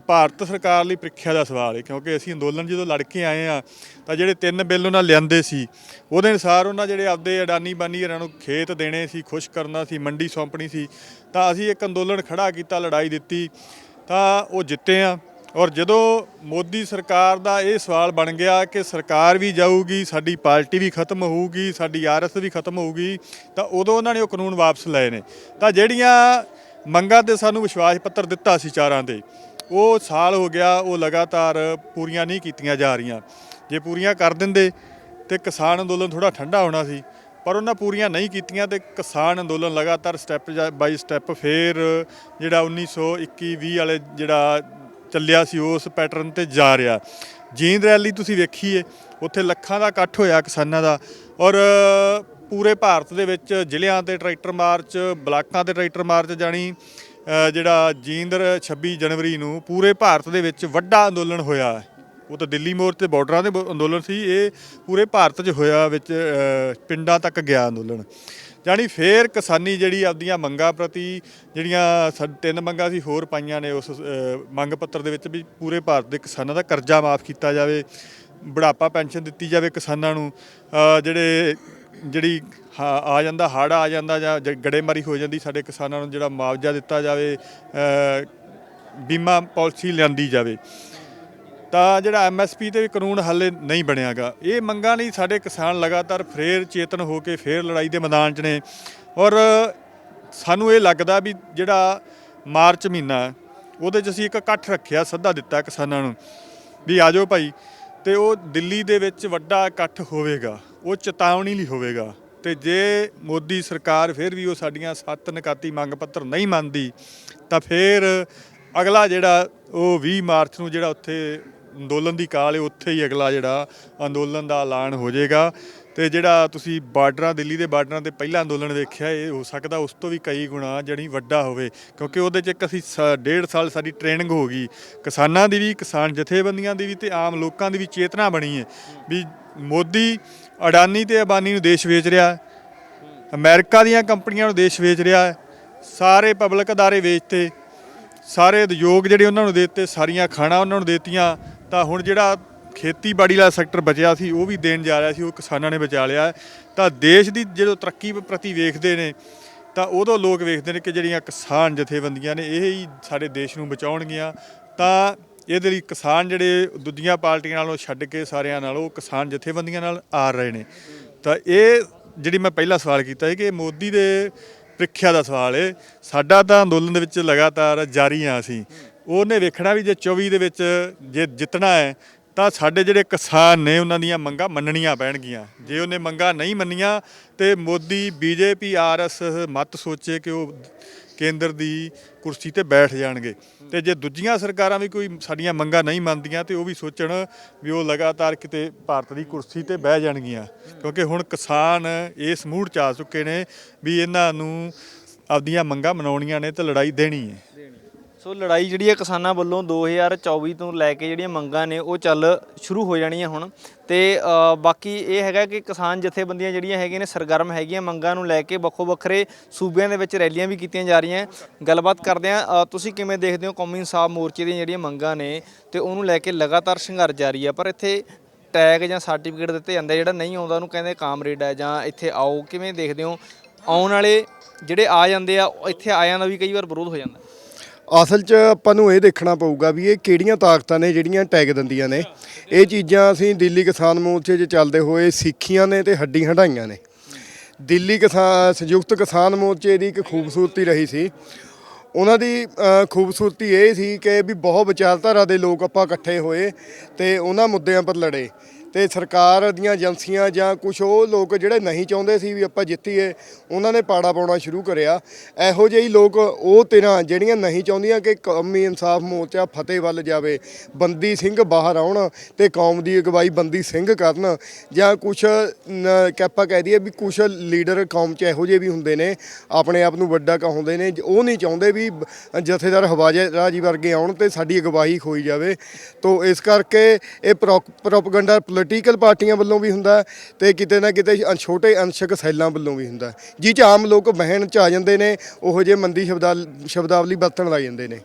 ਭਾਰਤ ਸਰਕਾਰ ਲਈ ਪ੍ਰੀਖਿਆ ਦਾ ਸਵਾਲ ਹੈ। ਕਿਉਂਕਿ ਅਸੀਂ ਅੰਦੋਲਨ ਜਦੋਂ ਲੜ ਕੇ ਆਏ ਹਾਂ ਤਾਂ ਜਿਹੜੇ 3 ਬਿੱਲ ਉਹਨਾਂ ਲਿਆਂਦੇ ਸੀ ਉਹਦੇ ਅਨੁਸਾਰ ਉਹਨਾਂ ਜਿਹੜੇ ਆਪਦੇ ਅਡਾਨੀ ਬਾਨੀ ਇਹਨਾਂ ਨੂੰ ਖੇਤ ਦੇਣੇ ਸੀ, ਖੁਸ਼ ਕਰਨਾ ਸੀ, ਮੰਡੀ ਸੌਂਪਣੀ ਸੀ, ਤਾਂ ਅਸੀਂ ਇੱਕ ਅੰਦੋਲਨ ਖੜਾ ਕੀਤਾ, ਲੜਾਈ ਦਿੱਤੀ ਤਾਂ ਉਹ ਜਿੱਤੇ ਆ। ਔਰ ਜਦੋਂ ਮੋਦੀ ਸਰਕਾਰ ਦਾ ਇਹ ਸਵਾਲ ਬਣ ਗਿਆ ਕਿ ਸਰਕਾਰ ਵੀ ਜਾਊਗੀ, ਸਾਡੀ ਪਾਰਟੀ ਵੀ ਖਤਮ ਹੋਊਗੀ, ਸਾਡੀ ਆਰਐਸ ਵੀ ਖਤਮ ਹੋਊਗੀ, ਤਾਂ ਉਦੋਂ ਉਹਨਾਂ ਨੇ ਉਹ ਕਾਨੂੰਨ ਵਾਪਸ ਲਏ ਨੇ। ਤਾਂ ਜਿਹੜੀਆਂ ਮੰਗਾਂ 'ਤੇ ਸਾਨੂੰ ਵਿਸ਼ਵਾਸ ਪੱਤਰ ਦਿੱਤਾ ਸੀ 4 ਦੇ, ਉਹ ਸਾਲ ਹੋ ਗਿਆ, ਉਹ ਲਗਾਤਾਰ ਪੂਰੀਆਂ ਨਹੀਂ ਕੀਤੀਆਂ ਜਾ ਰਹੀਆਂ। ਜੇ ਪੂਰੀਆਂ ਕਰ ਦਿੰਦੇ ਤੇ ਕਿਸਾਨ ਅੰਦੋਲਨ ਥੋੜਾ ਠੰਡਾ ਹੋਣਾ ਸੀ, ਪਰ ਉਹਨਾਂ ਪੂਰੀਆਂ ਨਹੀਂ ਕੀਤੀਆਂ ਤੇ ਕਿਸਾਨ ਅੰਦੋਲਨ ਲਗਾਤਾਰ ਸਟੈਪ ਬਾਈ ਸਟੈਪ ਫੇਰ ਜਿਹੜਾ 1921-20 ਵਾਲੇ ਜਿਹੜਾ ਚੱਲਿਆ ਸੀ ਉਸ ਪੈਟਰਨ ਤੇ ਜਾ ਰਿਹਾ। ਜੀਂਦ ਰੈਲੀ ਤੁਸੀਂ ਵੇਖੀਏ, ਉੱਥੇ ਲੱਖਾਂ ਦਾ ਇਕੱਠ ਹੋਇਆ ਕਿਸਾਨਾਂ ਦਾ। ਔਰ ਪੂਰੇ ਭਾਰਤ ਦੇ ਵਿੱਚ ਜ਼ਿਲ੍ਹਿਆਂ ਤੇ ਟਰੈਕਟਰ ਮਾਰਚ, ਬਲਾਕਾਂ ਤੇ ਟਰੈਕਟਰ ਮਾਰਚ, ਜਾਣੀ ਜਿਹੜਾ ਜੀਂਦ 26 ਜਨਵਰੀ ਨੂੰ ਪੂਰੇ ਭਾਰਤ ਦੇ ਵਿੱਚ ਵੱਡਾ ਅੰਦੋਲਨ ਹੋਇਆ। ਉਹ ਤਾਂ ਦਿੱਲੀ ਮੋਰਚੇ ਤੇ ਬਾਰਡਰਾਂ ਦੇ ਅੰਦੋਲਨ ਸੀ, ਇਹ ਪੂਰੇ ਭਾਰਤ 'ਚ ਹੋਇਆ, ਵਿੱਚ ਪਿੰਡਾਂ ਤੱਕ ਗਿਆ ਅੰਦੋਲਨ। ਜਾਣੀ ਫੇਰ ਕਿਸਾਨੀ ਜਿਹੜੀ ਆਪਦੀਆਂ ਮੰਗਾਂ ਪ੍ਰਤੀ ਜਿਹੜੀਆਂ 3 ਮੰਗਾਂ ਸੀ ਹੋਰ ਪਾਈਆਂ ਨੇ ਉਸ ਮੰਗ ਪੱਤਰ ਦੇ ਵਿੱਚ, ਵੀ ਪੂਰੇ ਭਾਰਤ ਦੇ ਕਿਸਾਨਾਂ ਦਾ ਕਰਜ਼ਾ ਮਾਫ ਕੀਤਾ ਜਾਵੇ, ਬੁਢਾਪਾ ਪੈਨਸ਼ਨ ਦਿੱਤੀ ਜਾਵੇ ਕਿਸਾਨਾਂ ਨੂੰ, ਜਿਹੜੀ ਆ ਜਾਂਦਾ ਹੜ੍ਹ ਆ ਜਾਂਦਾ ਜਾਂ ਗੜੇਮਾਰੀ ਹੋ ਜਾਂਦੀ ਸਾਡੇ ਕਿਸਾਨਾਂ ਨੂੰ ਜਿਹੜਾ ਮੁਆਵਜ਼ਾ ਦਿੱਤਾ ਜਾਵੇ, ਬੀਮਾ ਪਾਲਿਸੀ ਲਿਆਂਦੀ ਜਾਵੇ। ਤਾਂ ਜਿਹੜਾ MSP ਤੇ ਵੀ ਕਾਨੂੰਨ ਹਾਲੇ ਨਹੀਂ ਬਣਿਆ ਗਾ। ਇਹ ਮੰਗਾਂ ਲਈ ਸਾਡੇ ਕਿਸਾਨ ਲਗਾਤਾਰ ਫੇਰ ਚੇਤਨ ਹੋ ਕੇ ਫੇਰ ਲੜਾਈ ਦੇ ਮੈਦਾਨ 'ਚ ਨੇ। ਔਰ ਸਾਨੂੰ ਇਹ ਲੱਗਦਾ ਵੀ ਜਿਹੜਾ ਮਾਰਚ ਮਹੀਨਾ ਉਹਦੇ 'ਚ ਅਸੀਂ ਇੱਕ ਇਕੱਠ ਰੱਖਿਆ, ਸੱਦਾ ਦਿੱਤਾ ਕਿਸਾਨਾਂ ਨੂੰ ਵੀ ਆ ਜਾਓ ਭਾਈ, ਤੇ ਉਹ ਦਿੱਲੀ ਦੇ ਵਿੱਚ ਵੱਡਾ ਇਕੱਠ ਹੋਵੇਗਾ, ਉਹ ਚੇਤਾਵਨੀ ਲਈ ਹੋਵੇਗਾ। ਤੇ ਜੇ ਮੋਦੀ ਸਰਕਾਰ ਫਿਰ ਵੀ ਉਹ ਸਾਡੀਆਂ 7 ਨਿਕਾਤੀ ਮੰਗ ਪੱਤਰ ਨਹੀਂ ਮੰਨਦੀ ਤਾਂ ਫਿਰ ਅਗਲਾ ਜਿਹੜਾ ਉਹ 20 ਮਾਰਚ ਨੂੰ ਜਿਹੜਾ ਉੱਥੇ ਅੰਦੋਲਨ ਦੀ ਕਾਲ ਹੈ, ਉੱਥੇ ਹੀ ਅਗਲਾ ਜਿਹੜਾ ਅੰਦੋਲਨ ਦਾ ਐਲਾਨ ਹੋ ਜਾਏਗਾ। ਤੇ ਜਿਹੜਾ ਤੁਸੀਂ ਬਾਰਡਰਾਂ, ਦਿੱਲੀ ਦੇ ਬਾਰਡਰਾਂ ਤੇ ਪਹਿਲਾ ਅੰਦੋਲਨ ਵੇਖਿਆ, ਇਹ ਹੋ ਸਕਦਾ ਉਸ ਤੋਂ ਵੀ ਕਈ ਗੁਣਾ ਜਿਹੜੀ ਵੱਡਾ ਹੋਵੇ, ਕਿਉਂਕਿ ਉਹਦੇ 'ਚ ਇੱਕ ਅਸੀਂ 1.5 ਸਾਲ ਸਾਡੀ ਟ੍ਰੇਨਿੰਗ ਹੋ ਗਈ, ਕਿਸਾਨਾਂ ਦੀ ਵੀ, ਕਿਸਾਨ ਜਥੇਬੰਦੀਆਂ ਦੀ ਵੀ, ਤੇ ਆਮ ਲੋਕਾਂ ਦੀ ਵੀ ਚੇਤਨਾ ਬਣੀ ਹੈ ਵੀ ਮੋਦੀ ਅਡਾਨੀ ਤੇ ਅੰਬਾਨੀ ਨੂੰ ਦੇਸ਼ ਵੇਚ ਰਿਹਾ, ਅਮਰੀਕਾ ਦੀਆਂ ਕੰਪਨੀਆਂ ਨੂੰ ਦੇਸ਼ ਵੇਚ ਰਿਹਾ, ਸਾਰੇ ਪਬਲਿਕ ਅਦਾਰੇ ਵੇਚਤੇ, ਸਾਰੇ ਉਦਯੋਗ ਜਿਹੜੇ ਉਹਨਾਂ ਨੂੰ ਦੇ ਦਿੱਤੇ, ਸਾਰੀਆਂ ਖਾਣਾ ਉਹਨਾਂ ਨੂੰ ਦੇਤੀਆਂ। ਤਾਂ ਹੁਣ ਜਿਹੜਾ ਖੇਤੀਬਾੜੀ ਵਾਲਾ ਸੈਕਟਰ ਬਚਿਆ ਸੀ ਉਹ ਵੀ ਦੇਣ ਜਾ ਰਿਹਾ ਸੀ, ਉਹ ਕਿਸਾਨਾਂ ਨੇ ਬਚਾ ਲਿਆ। ਤਾਂ ਦੇਸ਼ ਦੀ ਜਦੋਂ ਤਰੱਕੀ ਪ੍ਰਤੀ ਵੇਖਦੇ ਨੇ ਤਾਂ ਉਦੋਂ ਲੋਕ ਵੇਖਦੇ ਨੇ ਕਿ ਜਿਹੜੀਆਂ ਕਿਸਾਨ ਜਥੇਬੰਦੀਆਂ ਨੇ ਇਹ ਹੀ ਸਾਡੇ ਦੇਸ਼ ਨੂੰ ਬਚਾਉਣਗੀਆਂ। ਤਾਂ ਇਹਦੇ ਲਈ ਕਿਸਾਨ ਜਿਹੜੇ ਦੂਜੀਆਂ ਪਾਰਟੀਆਂ ਨਾਲੋਂ ਛੱਡ ਕੇ ਸਾਰਿਆਂ ਨਾਲੋਂ ਕਿਸਾਨ ਜਥੇਬੰਦੀਆਂ ਨਾਲ ਆ ਰਹੇ ਨੇ। ਤਾਂ ਇਹ ਜਿਹੜੀ ਮੈਂ ਪਹਿਲਾ ਸਵਾਲ ਕੀਤਾ ਹੈ ਕਿ ਮੋਦੀ ਦੇ ਪ੍ਰੀਖਿਆ ਦਾ ਸਵਾਲ ਹੈ। ਸਾਡਾ ਤਾਂ ਅੰਦੋਲਨ ਦੇ ਵਿੱਚ ਲਗਾਤਾਰ ਜਾਰੀ ਆ, ਅਸੀਂ ਉਹਨੇ ਵੇਖਣਾ ਵੀ ਜੇ 24 ਦੇ ਵਿੱਚ ਜੇ ਜਿੱਤਣਾ ਹੈ ਤਾਂ ਸਾਡੇ ਜਿਹੜੇ ਕਿਸਾਨ ਨੇ ਉਹਨਾਂ ਦੀਆਂ ਮੰਗਾਂ ਮੰਨਣੀਆਂ ਪੈਣਗੀਆਂ। ਜੇ ਉਹਨੇ ਮੰਗਾਂ ਨਹੀਂ ਮੰਨੀਆਂ ਤੇ ਮੋਦੀ BJP RS ਮਤ ਸੋਚੇ ਕਿ ਉਹ ਕੇਂਦਰ ਦੀ ਕੁਰਸੀ ਤੇ ਬੈਠ ਜਾਣਗੇ। ਤੇ ਜੇ ਦੂਜੀਆਂ ਸਰਕਾਰਾਂ ਵੀ ਕੋਈ ਸਾਡੀਆਂ ਮੰਗਾਂ ਨਹੀਂ ਮੰਨਦੀਆਂ ਤੇ ਉਹ ਵੀ ਸੋਚਣ ਵੀ ਉਹ ਲਗਾਤਾਰ ਕਿਤੇ ਭਾਰਤ ਦੀ ਕੁਰਸੀ ਤੇ ਬਹਿ ਜਾਣਗੀਆਂ, ਕਿਉਂਕਿ ਹੁਣ ਕਿਸਾਨ ਇਸ ਮੂਡ 'ਚ ਆ ਚੁੱਕੇ ਨੇ ਵੀ ਇਹਨਾਂ ਨੂੰ ਆਪਦੀਆਂ ਮੰਗਾਂ ਮਨਾਉਣੀਆਂ ਨੇ ਤੇ ਲੜਾਈ ਦੇਣੀ ਹੈ। ਸੋ ਲੜਾਈ ਜਿਹੜੀ ਹੈ ਕਿਸਾਨਾਂ ਵੱਲੋਂ 2024 ਤੋਂ ਲੈ ਕੇ ਜਿਹੜੀਆਂ ਮੰਗਾਂ ਨੇ ਉਹ ਚੱਲ ਸ਼ੁਰੂ ਹੋ ਜਾਣੀਆਂ ਹੁਣ। ਤੇ ਬਾਕੀ ਇਹ ਹੈਗਾ ਕਿ ਕਿਸਾਨ ਜਥੇਬੰਦੀਆਂ ਜਿਹੜੀਆਂ ਹੈਗੀਆਂ ਨੇ ਸਰਗਰਮ ਹੈਗੀਆਂ ਮੰਗਾਂ ਨੂੰ ਲੈ ਕੇ, ਵੱਖੋ ਵੱਖਰੇ ਸੂਬਿਆਂ ਦੇ ਵਿੱਚ ਰੈਲੀਆਂ ਵੀ ਕੀਤੀਆਂ ਜਾ ਰਹੀਆਂ। ਗੱਲਬਾਤ ਕਰਦੇ ਹਾਂ, ਤੁਸੀਂ ਕਿਵੇਂ ਦੇਖਦੇ ਹੋ ਕੌਮੀ ਇਨਸਾਫ ਮੋਰਚੇ ਦੀਆਂ ਜਿਹੜੀਆਂ ਮੰਗਾਂ ਨੇ ਤੇ ਉਹਨੂੰ ਲੈ ਕੇ ਲਗਾਤਾਰ ਸੰਘਰਸ਼ ਜਾਰੀ ਆ, ਪਰ ਇੱਥੇ ਟੈਗ ਜਾਂ ਸਰਟੀਫਿਕੇਟ ਦਿੱਤੇ ਜਾਂਦੇ, ਜਿਹੜਾ ਨਹੀਂ ਆਉਂਦਾ ਉਹਨੂੰ ਕਹਿੰਦੇ ਕਾਮਰੇਡ ਹੈ ਜਾਂ ਇੱਥੇ ਆਓ। ਕਿਵੇਂ ਦੇਖਦੇ ਹੋ ਆਉਣ ਵਾਲੇ ਜਿਹੜੇ ਆ ਜਾਂਦੇ ਆ, ਇੱਥੇ ਆਇਆਂ ਦਾ ਵੀ ਕਈ ਵਾਰ ਵਿਰੋਧ ਹੋ ਜਾਂਦਾ? ਅਸਲ 'ਚ ਆਪਾਂ ਨੂੰ ਇਹ ਦੇਖਣਾ ਪਊਗਾ ਵੀ ਇਹ ਕਿਹੜੀਆਂ ਤਾਕਤਾਂ ਨੇ ਜਿਹੜੀਆਂ ਟੈਗ ਦਿੰਦੀਆਂ ਨੇ। ਇਹ ਚੀਜ਼ਾਂ ਅਸੀਂ ਦਿੱਲੀ ਕਿਸਾਨ ਮੋਰਚੇ 'ਚ ਚੱਲਦੇ ਹੋਏ ਸਿੱਖੀਆਂ ਨੇ ਤੇ ਹੱਡੀ ਹੰਢਾਈਆਂ ਨੇ। ਦਿੱਲੀ ਸੰਯੁਕਤ ਕਿਸਾਨ ਮੋਰਚੇ ਦੀ ਇੱਕ ਖੂਬਸੂਰਤੀ ਰਹੀ ਸੀ, ਉਹਨਾਂ ਦੀ ਖੂਬਸੂਰਤੀ ਇਹ ਸੀ ਕਿ ਵੀ ਬਹੁਤ ਵਿਚਾਰਧਾਰਾ ਦੇ ਲੋਕ ਆਪਾਂ ਇਕੱਠੇ ਹੋਏ ਤੇ ਉਹਨਾਂ ਮੁੱਦਿਆਂ ਪਰ ਲੜੇ। ਤੇ ਸਰਕਾਰ ਦੀਆਂ ਏਜੰਸੀਆਂ ਜਾਂ ਕੁਝ ਉਹ ਲੋਕ ਜਿਹੜੇ ਨਹੀਂ ਚਾਹੁੰਦੇ ਸੀ ਵੀ ਆਪਾਂ ਜਿੱਤੀਏ, ਉਹਨਾਂ ਨੇ ਪਾੜਾ ਪਾਉਣਾ ਸ਼ੁਰੂ ਕਰਿਆ। ਇਹੋ ਜਿਹੇ ਲੋਕ ਉਹ ਧਿਰਾਂ ਜਿਹੜੀਆਂ ਨਹੀਂ ਚਾਹੁੰਦੀਆਂ ਕਿ ਕੌਮੀ ਇਨਸਾਫ ਮੋਰਚਾ ਫਤਿਹ ਵੱਲ ਜਾਵੇ, ਬੰਦੀ ਸਿੰਘ ਬਾਹਰ ਆਉਣ ਤੇ ਕੌਮ ਦੀ ਅਗਵਾਈ ਬੰਦੀ ਸਿੰਘ ਕਰਨ, ਜਾਂ ਕੁਝ ਆਪਾਂ ਕਹਿ ਦਈਏ ਵੀ ਕੁਝ ਲੀਡਰ ਕੌਮ 'ਚ ਇਹੋ ਜਿਹੇ ਵੀ ਹੁੰਦੇ ਨੇ ਆਪਣੇ ਆਪ ਨੂੰ ਵੱਡਾ ਕਹਾਉਂਦੇ ਨੇ, ਉਹ ਨਹੀਂ ਚਾਹੁੰਦੇ ਵੀ ਜਥੇਦਾਰ ਹਵਾਜਰਾਜੀ ਵਰਗੇ ਆਉਣ ਤੇ ਸਾਡੀ ਅਗਵਾਈ ਖੋਈ ਜਾਵੇ। ਤੋ ਇਸ ਕਰਕੇ ਇਹ ਪ੍ਰੋਪਗੈਂਡਾ ਪੋਲੀਟੀਕਲ ਪਾਰਟੀਆਂ ਵੱਲੋਂ ਵੀ ਹੁੰਦਾ ਤੇ ਕਿਤੇ ਨਾ ਕਿਤੇ ਛੋਟੇ ਅੰਸ਼ਕ ਸੈੱਲਾਂ ਵੱਲੋਂ ਵੀ ਹੁੰਦਾ, ਜਿਹ 'ਚ ਆਮ ਲੋਕ ਬਹਿਣ 'ਚ ਆ ਜਾਂਦੇ ਨੇ, ਉਹੋ ਜਿਹੇ ਮੰਦੀ ਸ਼ਬਦਾਵਲੀ ਵਰਤਣ ਲੱਗ ਜਾਂਦੇ ਨੇ।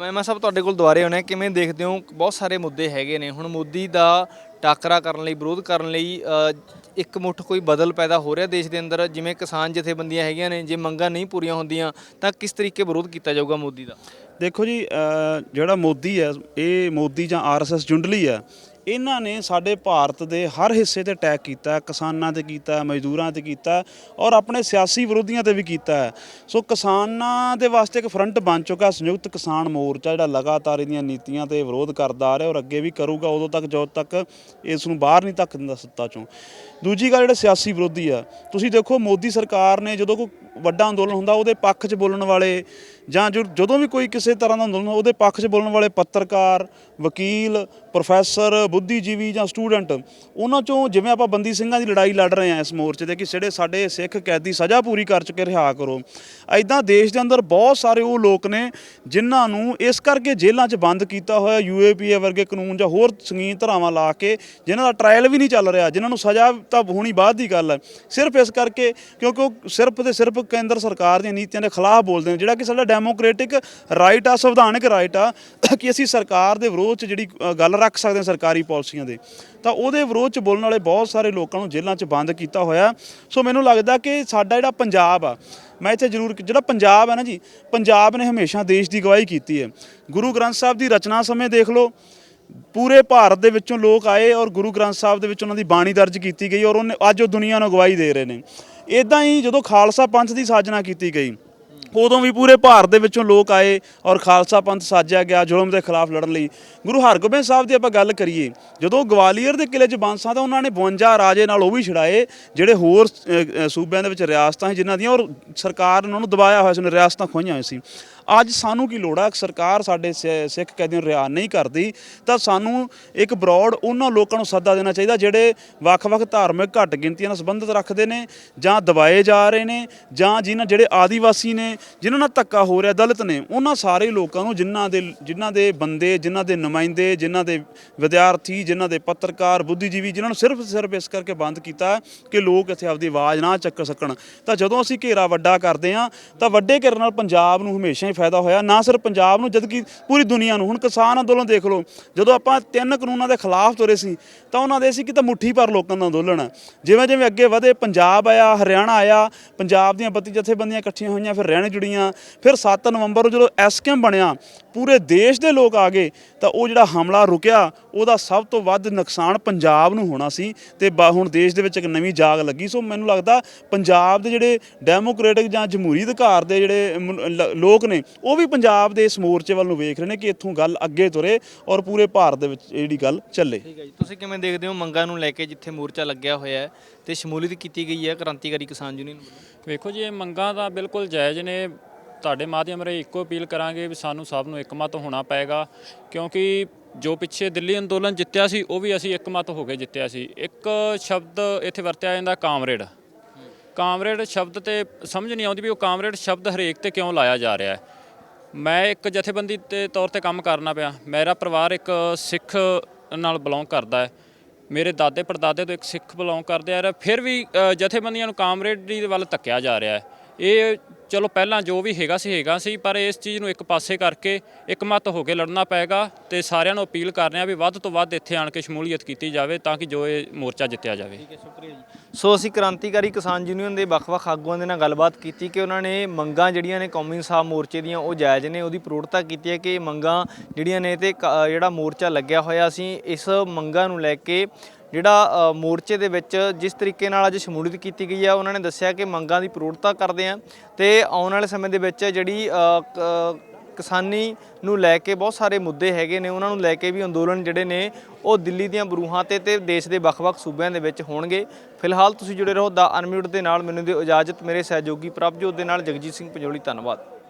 ਮੈਂ ਸਾਹਿਬ ਤੁਹਾਡੇ ਕੋਲ ਦੁਬਾਰੇ ਆਉਣਾ, ਕਿਵੇਂ ਦੇਖਦੇ ਹੋ ਬਹੁਤ ਸਾਰੇ ਮੁੱਦੇ ਹੈਗੇ ਨੇ ਹੁਣ ਮੋਦੀ ਦਾ ਟਾਕਰਾ ਕਰਨ ਲਈ, ਵਿਰੋਧ ਕਰਨ ਲਈ ਇੱਕ ਮੁੱਠ ਕੋਈ ਬਦਲ ਪੈਦਾ ਹੋ ਰਿਹਾ ਦੇਸ਼ ਦੇ ਅੰਦਰ, ਜਿਵੇਂ ਕਿਸਾਨ ਜਥੇਬੰਦੀਆਂ ਹੈਗੀਆਂ ਨੇ, ਜੇ ਮੰਗਾਂ ਨਹੀਂ ਪੂਰੀਆਂ ਹੁੰਦੀਆਂ ਤਾਂ ਕਿਸ ਤਰੀਕੇ ਵਿਰੋਧ ਕੀਤਾ ਜਾਊਗਾ ਮੋਦੀ ਦਾ? ਦੇਖੋ ਜੀ, ਜਿਹੜਾ ਮੋਦੀ ਹੈ, ਇਹ ਮੋਦੀ ਜਾਂ ਆਰਐਸਐਸ ਜੁੰਡਲੀ ਹੈ, ਇਹਨਾਂ ਨੇ ਸਾਡੇ ਭਾਰਤ ਦੇ ਹਰ ਹਿੱਸੇ ਤੇ ਅਟੈਕ ਕੀਤਾ, ਕਿਸਾਨਾਂ ਤੇ ਕੀਤਾ, ਮਜ਼ਦੂਰਾਂ ਤੇ ਕੀਤਾ ਔਰ ਆਪਣੇ ਸਿਆਸੀ ਵਿਰੋਧੀਆਂ ਤੇ ਵੀ ਕੀਤਾ ਹੈ। ਸੋ ਕਿਸਾਨਾਂ ਦੇ ਵਾਸਤੇ ਇੱਕ ਫਰੰਟ ਬਣ ਚੁੱਕਾ ਸੰਯੁਕਤ ਕਿਸਾਨ ਮੋਰਚਾ, ਜਿਹੜਾ ਲਗਾਤਾਰ ਇਹਦੀਆਂ ਨੀਤੀਆਂ ਤੇ ਵਿਰੋਧ ਕਰਦਾ ਆ ਰਿਹਾ ਔਰ ਅੱਗੇ ਵੀ ਕਰੂਗਾ ਉਦੋਂ ਤੱਕ ਜਦੋਂ ਤੱਕ ਇਸ ਨੂੰ ਬਾਹਰ ਨਹੀਂ ਧੱਕ ਦਿੰਦਾ ਸੱਤਾ ਚੋਂ। ਦੂਜੀ ਗੱਲ, ਜਿਹੜੇ ਸਿਆਸੀ ਵਿਰੋਧੀ ਆ, ਤੁਸੀਂ ਦੇਖੋ ਮੋਦੀ ਸਰਕਾਰ ਨੇ ਜਦੋਂ ਕੋਈ ਵੱਡਾ ਅੰਦੋਲਨ ਹੁੰਦਾ ਉਹਦੇ ਪੱਖ 'ਚ ਬੋਲਣ ਵਾਲੇ, ਜਾਂ ਜਦੋਂ ਵੀ ਕੋਈ ਕਿਸੇ ਤਰ੍ਹਾਂ ਦਾ ਅੰਦੋਲਨ ਉਹਦੇ ਪੱਖ 'ਚ ਬੋਲਣ ਵਾਲੇ ਪੱਤਰਕਾਰ, ਵਕੀਲ, ਪ੍ਰੋਫੈਸਰ, ਬੁੱਧੀਜੀਵੀ ਜਾਂ ਸਟੂਡੈਂਟ, ਉਹਨਾਂ 'ਚੋਂ ਜਿਵੇਂ ਆਪਾਂ ਬੰਦੀ ਸਿੰਘਾਂ ਦੀ ਲੜਾਈ ਲੜ ਰਹੇ ਹਾਂ ਇਸ ਮੋਰਚੇ 'ਤੇ ਕਿ ਜਿਹੜੇ ਸਾਡੇ ਸਿੱਖ ਕੈਦੀ ਸਜ਼ਾ ਪੂਰੀ ਕਰ ਚੁੱਕੇ ਰਿਹਾ ਕਰੋ, ਐਦਾਂ ਦੇਸ਼ ਦੇ ਅੰਦਰ ਬਹੁਤ ਸਾਰੇ ਉਹ ਲੋਕ ਨੇ ਜਿਨ੍ਹਾਂ ਨੂੰ ਇਸ ਕਰਕੇ ਜੇਲ੍ਹਾਂ 'ਚ ਬੰਦ ਕੀਤਾ ਹੋਇਆ, UAPA ਵਰਗੇ ਕਾਨੂੰਨ ਜਾਂ ਹੋਰ ਸੰਗੀਨ ਧਾਰਾਵਾਂ ਲਾ ਕੇ, ਜਿਨ੍ਹਾਂ ਦਾ ਟਰਾਇਲ ਵੀ ਨਹੀਂ ਚੱਲ ਰਿਹਾ, ਜਿਨ੍ਹਾਂ ਨੂੰ ਸਜ਼ਾ ਤਾਂ ਹੋਣੀ ਬਾਅਦ ਦੀ ਗੱਲ ਹੈ, ਸਿਰਫ ਇਸ ਕਰਕੇ ਕਿਉਂਕਿ ਉਹ ਸਿਰਫ ਤੇ ਸਿਰਫ ਕੇਂਦਰ ਸਰਕਾਰ ਦੀਆਂ ਨੀਤੀਆਂ ਦੇ ਖਿਲਾਫ ਬੋਲਦੇ ਨੇ, ਜਿਹੜਾ ਕਿ ਸਾਡਾ ਡੈਮੋਕ੍ਰੈਟਿਕ ਰਾਈਟ ਆ, ਸੰਵਿਧਾਨਕ ਰਾਈਟ ਆ ਕਿ ਅਸੀਂ ਸਰਕਾਰ ਦੇ ਵਿਰੋਧ 'ਚ ਜਿਹੜੀ ਗੱਲ ਰੱਖ ਸਕਦੇ ਹਾਂ ਸਰਕਾਰੀ ਪਾਲਿਸੀਆਂ ਦੇ, ਤਾਂ ਉਹਦੇ ਵਿਰੋਧ 'ਚ ਬੋਲਣ ਵਾਲੇ ਬਹੁਤ ਸਾਰੇ ਲੋਕਾਂ ਨੂੰ ਜੇਲ੍ਹਾਂ 'ਚ ਬੰਦ ਕੀਤਾ ਹੋਇਆ। ਸੋ ਮੈਨੂੰ ਲੱਗਦਾ ਕਿ ਸਾਡਾ ਜਿਹੜਾ ਪੰਜਾਬ ਆ, ਮੈਂ ਇੱਥੇ ਜ਼ਰੂਰ, ਜਿਹੜਾ ਪੰਜਾਬ ਹੈ ਨਾ ਜੀ, ਪੰਜਾਬ ਨੇ ਹਮੇਸ਼ਾ ਦੇਸ਼ ਦੀ ਅਗਵਾਈ ਕੀਤੀ ਹੈ। ਗੁਰੂ ਗ੍ਰੰਥ ਸਾਹਿਬ ਦੀ ਰਚਨਾ ਸਮੇਂ ਦੇਖ ਲਓ, ਪੂਰੇ ਭਾਰਤ ਦੇ ਵਿੱਚੋਂ ਲੋਕ ਆਏ ਔਰ ਗੁਰੂ ਗ੍ਰੰਥ ਸਾਹਿਬ ਦੇ ਵਿੱਚ ਉਹਨਾਂ ਦੀ ਬਾਣੀ ਦਰਜ ਕੀਤੀ ਗਈ ਔਰ ਉਹਨੇ ਅੱਜ ਉਹ ਦੁਨੀਆ ਨੂੰ ਅਗਵਾਈ ਦੇ ਰਹੇ ਨੇ। ਇੱਦਾਂ ਹੀ ਜਦੋਂ ਖਾਲਸਾ ਪੰਥ ਦੀ ਸਾਜਨਾ ਕੀਤੀ ਗਈ, ਉਦੋਂ ਵੀ ਪੂਰੇ ਭਾਰਤ ਦੇ ਵਿੱਚੋਂ ਲੋਕ ਆਏ ਔਰ ਖਾਲਸਾ ਪੰਥ ਸਾਜਿਆ ਗਿਆ ਜ਼ੁਲਮ ਦੇ ਖਿਲਾਫ ਲੜਨ ਲਈ। ਗੁਰੂ ਹਰਗੋਬਿੰਦ ਸਾਹਿਬ ਦੀ ਆਪਾਂ ਗੱਲ ਕਰੀਏ, ਜਦੋਂ ਗਵਾਲੀਅਰ ਦੇ ਕਿਲੇ 'ਚ ਬੰਸਾਂ ਤਾਂ ਉਹਨਾਂ ਨੇ 52 ਰਾਜੇ ਨਾਲ ਉਹ ਵੀ ਛੁਡਾਏ ਜਿਹੜੇ ਹੋਰ ਸੂਬਿਆਂ ਦੇ ਵਿੱਚ ਰਿਆਸਤਾਂ ਸੀ ਜਿਨ੍ਹਾਂ ਦੀਆਂ, ਔਰ ਸਰਕਾਰ ਨੇ ਉਹਨਾਂ ਨੂੰ ਦਬਾਇਆ ਹੋਇਆ ਸੀ, ਰਿਆਸਤਾਂ ਖੋਹੀਆਂ ਹੋਈਆਂ ਸੀ। ਅੱਜ ਸਾਨੂੰ ਕੀ ਲੋੜ ਆ, ਸਰਕਾਰ ਸਾਡੇ ਸਿੱਖ ਕੈਦੀਆਂ ਨੂੰ ਰਿਹਾਅ ਨਹੀਂ ਕਰਦੀ ਤਾਂ ਸਾਨੂੰ ਇੱਕ ਬਰੋਡ ਉਹਨਾਂ ਲੋਕਾਂ ਨੂੰ ਸੱਦਾ ਦੇਣਾ ਚਾਹੀਦਾ ਜਿਹੜੇ ਵੱਖ-ਵੱਖ ਧਾਰਮਿਕ ਘੱਟ ਗਿਣਤੀਆਂ ਨਾਲ ਸੰਬੰਧਿਤ ਰੱਖਦੇ ਨੇ ਜਾਂ ਦਬਾਏ ਜਾ ਰਹੇ ਨੇ, ਜਾਂ ਜਿਹੜੇ ਆਦੀਵਾਸੀ ਨੇ, ਜਿਨ੍ਹਾਂ ਨਾਲ ਧੱਕਾ ਹੋ ਰਿਹਾ, ਦਲਿਤ ਨੇ, ਉਹਨਾਂ ਸਾਰੇ ਲੋਕਾਂ ਨੂੰ ਜਿਨ੍ਹਾਂ ਦੇ ਬੰਦੇ, ਜਿਨ੍ਹਾਂ ਦੇ ਨੁਮਾਇੰਦੇ, ਜਿਨ੍ਹਾਂ ਦੇ ਵਿਦਿਆਰਥੀ, ਜਿਨ੍ਹਾਂ ਦੇ ਪੱਤਰਕਾਰ, ਬੁੱਧੀਜੀਵੀ, ਜਿਨ੍ਹਾਂ ਨੂੰ ਸਿਰਫ ਇਸ ਕਰਕੇ ਬੰਦ ਕੀਤਾ ਕਿ ਲੋਕ ਇੱਥੇ ਆਪਦੀ ਆਵਾਜ਼ ਨਾ ਚੱਕ ਸਕਣ। ਤਾਂ ਜਦੋਂ ਅਸੀਂ ਘੇਰਾ ਵੱਡਾ ਕਰਦੇ ਹਾਂ ਤਾਂ ਵੱਡੇ ਘੇਰੇ ਨਾਲ ਪੰਜਾਬ ਨੂੰ ਹਮੇਸ਼ਾ ਫਾਇਦਾ ਹੋਇਆ, ਨਾ ਸਿਰਫ ਪੰਜਾਬ ਨੂੰ ਜਦਕਿ ਪੂਰੀ ਦੁਨੀਆ ਨੂੰ। ਹੁਣ ਕਿਸਾਨ ਅੰਦੋਲਨ ਦੇਖ ਲਓ, ਜਦੋਂ ਆਪਾਂ 3 ਕਾਨੂੰਨਾਂ ਦੇ ਖਿਲਾਫ ਤੁਰੇ ਸੀ ਤਾਂ ਉਹਨਾਂ ਦੇ ਸੀ ਕਿ ਤਾਂ ਮੁੱਠੀ ਭਰ ਲੋਕਾਂ ਦਾ ਅੰਦੋਲਨ ਹੈ। ਜਿਵੇਂ ਜਿਵੇਂ ਅੱਗੇ ਵਧੇ, ਪੰਜਾਬ ਆਇਆ, ਹਰਿਆਣਾ ਆਇਆ, ਪੰਜਾਬ ਦੀਆਂ 32 ਜਥੇਬੰਦੀਆਂ ਇਕੱਠੀਆਂ ਹੋਈਆਂ, ਫਿਰ ਹਰਿਆਣੇ ਜੁੜੀਆਂ, ਫਿਰ 7 ਨਵੰਬਰ ਨੂੰ ਜਦੋਂ ਐਸਕੇਐਮ ਬਣਿਆ, ਪੂਰੇ ਦੇਸ਼ ਦੇ ਲੋਕ ਆ ਗਏ ਤਾਂ ਉਹ ਜਿਹੜਾ ਹਮਲਾ ਰੁਕਿਆ, ਉਹਦਾ ਸਭ ਤੋਂ ਵੱਧ ਨੁਕਸਾਨ ਪੰਜਾਬ ਨੂੰ ਹੋਣਾ ਸੀ ਤੇ ਹੁਣ ਦੇਸ਼ ਦੇ ਵਿੱਚ ਇੱਕ ਨਵੀਂ ਜਾਗ ਲੱਗੀ। ਸੋ ਮੈਨੂੰ ਲੱਗਦਾ ਪੰਜਾਬ ਦੇ ਜਿਹੜੇ ਡੈਮੋਕ੍ਰੈਟਿਕ ਜਾਂ ਜਮਹੂਰੀ ਅਧਿਕਾਰ ਦੇ ਜਿਹੜੇ ਲੋਕ ਨੇ, ਉਹ ਵੀ ਪੰਜਾਬ ਦੇ ਇਸ ਮੋਰਚੇ ਵੱਲ ਨੂੰ ਵੇਖ ਰਹੇ ਨੇ ਕਿ ਇੱਥੋਂ ਗੱਲ ਅੱਗੇ ਤੁਰੇ ਔਰ ਪੂਰੇ ਭਾਰਤ ਦੇ ਵਿੱਚ ਜਿਹੜੀ ਗੱਲ ਚੱਲੇ। ਠੀਕ ਹੈ ਜੀ, ਤੁਸੀਂ ਕਿਵੇਂ ਦੇਖਦੇ ਹੋ ਮੰਗਾਂ ਨੂੰ ਲੈ ਕੇ ਜਿੱਥੇ ਮੋਰਚਾ ਲੱਗਿਆ ਹੋਇਆ ਹੈ ਤੇ ਸ਼ਮੂਲੀਅਤ ਕੀਤੀ ਗਈ ਹੈ ਕ੍ਰਾਂਤੀਕਾਰੀ ਕਿਸਾਨ ਯੂਨੀਅਨ ਵੱਲੋਂ? ਵੇਖੋ ਜੀ, ਇਹ ਮੰਗਾਂ ਤਾਂ ਬਿਲਕੁਲ ਜਾਇਜ਼ ਨੇ। ਤੁਹਾਡੇ ਮਾਧਿਅਮ ਰਾਹੀਂ ਇੱਕੋ ਅਪੀਲ ਕਰਾਂਗੇ ਵੀ ਸਾਨੂੰ ਸਭ ਨੂੰ ਇੱਕਮਤ ਹੋਣਾ ਪਏਗਾ, ਕਿਉਂਕਿ ਜੋ ਪਿੱਛੇ ਦਿੱਲੀ ਅੰਦੋਲਨ ਜਿੱਤਿਆ ਸੀ ਉਹ ਵੀ ਅਸੀਂ ਇੱਕਮਤ ਹੋ ਕੇ ਜਿੱਤਿਆ ਸੀ। ਇੱਕ ਸ਼ਬਦ ਇੱਥੇ ਵਰਤਿਆ ਜਾਂਦਾ, ਕਾਮਰੇਡ। ਕਾਮਰੇਡ ਸ਼ਬਦ ਤੇ ਸਮਝ ਨਹੀਂ ਆਉਂਦੀ ਵੀ ਉਹ ਕਾਮਰੇਡ ਸ਼ਬਦ ਹਰੇਕ ਤੇ ਕਿਉਂ ਲਾਇਆ ਜਾ ਰਿਹਾ ਹੈ। ਮੈਂ ਇੱਕ ਜਥੇਬੰਦੀ ਦੇ ਤੌਰ ਤੇ ਕੰਮ ਕਰਨਾ ਪਿਆ, ਮੇਰਾ ਪਰਿਵਾਰ ਇੱਕ ਸਿੱਖ ਨਾਲ ਬਿਲੋਂਗ ਕਰਦਾ ਹੈ, ਮੇਰੇ ਦਾਦੇ ਪੜਦਾਦੇ ਤੋਂ ਇੱਕ ਸਿੱਖ ਬਿਲੋਂਗ ਕਰਦੇ ਆ, ਫਿਰ ਵੀ ਜਥੇਬੰਦੀਆਂ ਨੂੰ ਕਾਮਰੇਡਰੀ ਦੇ ਵੱਲ ਧੱਕਿਆ ਜਾ ਰਿਹਾ ਹੈ। ਇਹ ਚਲੋ ਪਹਿਲਾਂ ਜੋ ਵੀ ਹੈਗਾ ਸੀ, ਪਰ ਇਸ ਚੀਜ਼ ਨੂੰ ਇੱਕ ਪਾਸੇ ਕਰਕੇ ਇੱਕਮਤ ਹੋ ਕੇ ਲੜਨਾ ਪਏਗਾ ਤੇ ਸਾਰਿਆਂ ਨੂੰ ਅਪੀਲ ਕਰ ਰਹੇ ਹਾਂ ਵੀ ਵੱਧ ਤੋਂ ਵੱਧ ਇੱਥੇ ਆਣ ਕੇ ਸ਼ਮੂਲੀਅਤ ਕੀਤੀ ਜਾਵੇ ਤਾਂ ਕਿ ਜੋ ਇਹ ਮੋਰਚਾ ਜਿੱਤਿਆ ਜਾਵੇ। ਠੀਕ ਹੈ, ਸ਼ੁਕਰੀਆ ਜੀ। ਸੋ ਅਸੀਂ ਕ੍ਰਾਂਤੀਕਾਰੀ ਕਿਸਾਨ ਯੂਨੀਅਨ ਦੇ ਵੱਖ-ਵੱਖ ਆਗੂਆਂ ਦੇ ਨਾਲ ਗੱਲਬਾਤ ਕੀਤੀ ਕਿ ਉਹਨਾਂ ਨੇ ਮੰਗਾਂ ਜਿਹੜੀਆਂ ਨੇ ਕੌਮੀ ਇਨਸਾਫ ਮੋਰਚੇ ਦੀਆਂ ਉਹ ਜਾਇਜ਼ ਨੇ, ਉਹਦੀ ਪ੍ਰੋੜਤਾ ਕੀਤੀ ਹੈ ਕਿ ਮੰਗਾਂ ਜਿਹੜੀਆਂ ਨੇ ਤੇ ਜਿਹੜਾ ਮੋਰਚਾ ਲੱਗਿਆ ਹੋਇਆ, ਅਸੀਂ ਇਸ ਮੰਗਾਂ ਨੂੰ ਲੈ ਕੇ ਜਿਹੜਾ ਮੋਰਚੇ ਦੇ ਵਿੱਚ ਜਿਸ ਤਰੀਕੇ ਨਾਲ ਅੱਜ ਸ਼ਮੂਲੀਅਤ ਕੀਤੀ ਗਈ ਹੈ, ਉਹਨਾਂ ਨੇ ਦੱਸਿਆ ਕਿ ਮੰਗਾਂ ਦੀ ਪ੍ਰੋੜਤਾ ਕਰਦੇ ਆ ਤੇ ਆਉਣ ਵਾਲੇ ਸਮੇਂ ਦੇ ਵਿੱਚ ਜਿਹੜੀ ਕਿਸਾਨੀ ਨੂੰ ਲੈ ਕੇ ਬਹੁਤ ਸਾਰੇ ਮੁੱਦੇ ਹੈਗੇ ਨੇ, ਉਹਨਾਂ ਨੂੰ ਲੈ ਕੇ ਵੀ ਅੰਦੋਲਨ ਜਿਹੜੇ ਨੇ ਉਹ ਦਿੱਲੀ ਦੀਆਂ ਬਰੂਹਾਂ ਤੇ ਦੇਸ਼ ਦੇ ਵੱਖ-ਵੱਖ ਸੂਬਿਆਂ ਦੇ ਵਿੱਚ ਹੋਣਗੇ। ਫਿਲਹਾਲ ਤੁਸੀਂ ਜੁੜੇ ਰਹੋ ਦਾ ਅਨਮਿਊਟ ਦੇ ਨਾਲ। ਮੈਨੂੰ ਦਿਓ ਇਜਾਜ਼ਤ। ਮੇਰੇ ਸਹਿਯੋਗੀ ਪ੍ਰਭਜੋਤ ਦੇ ਨਾਲ ਜਗਜੀਤ ਸਿੰਘ ਪੰਜੋਲੀ, ਧੰਨਵਾਦ।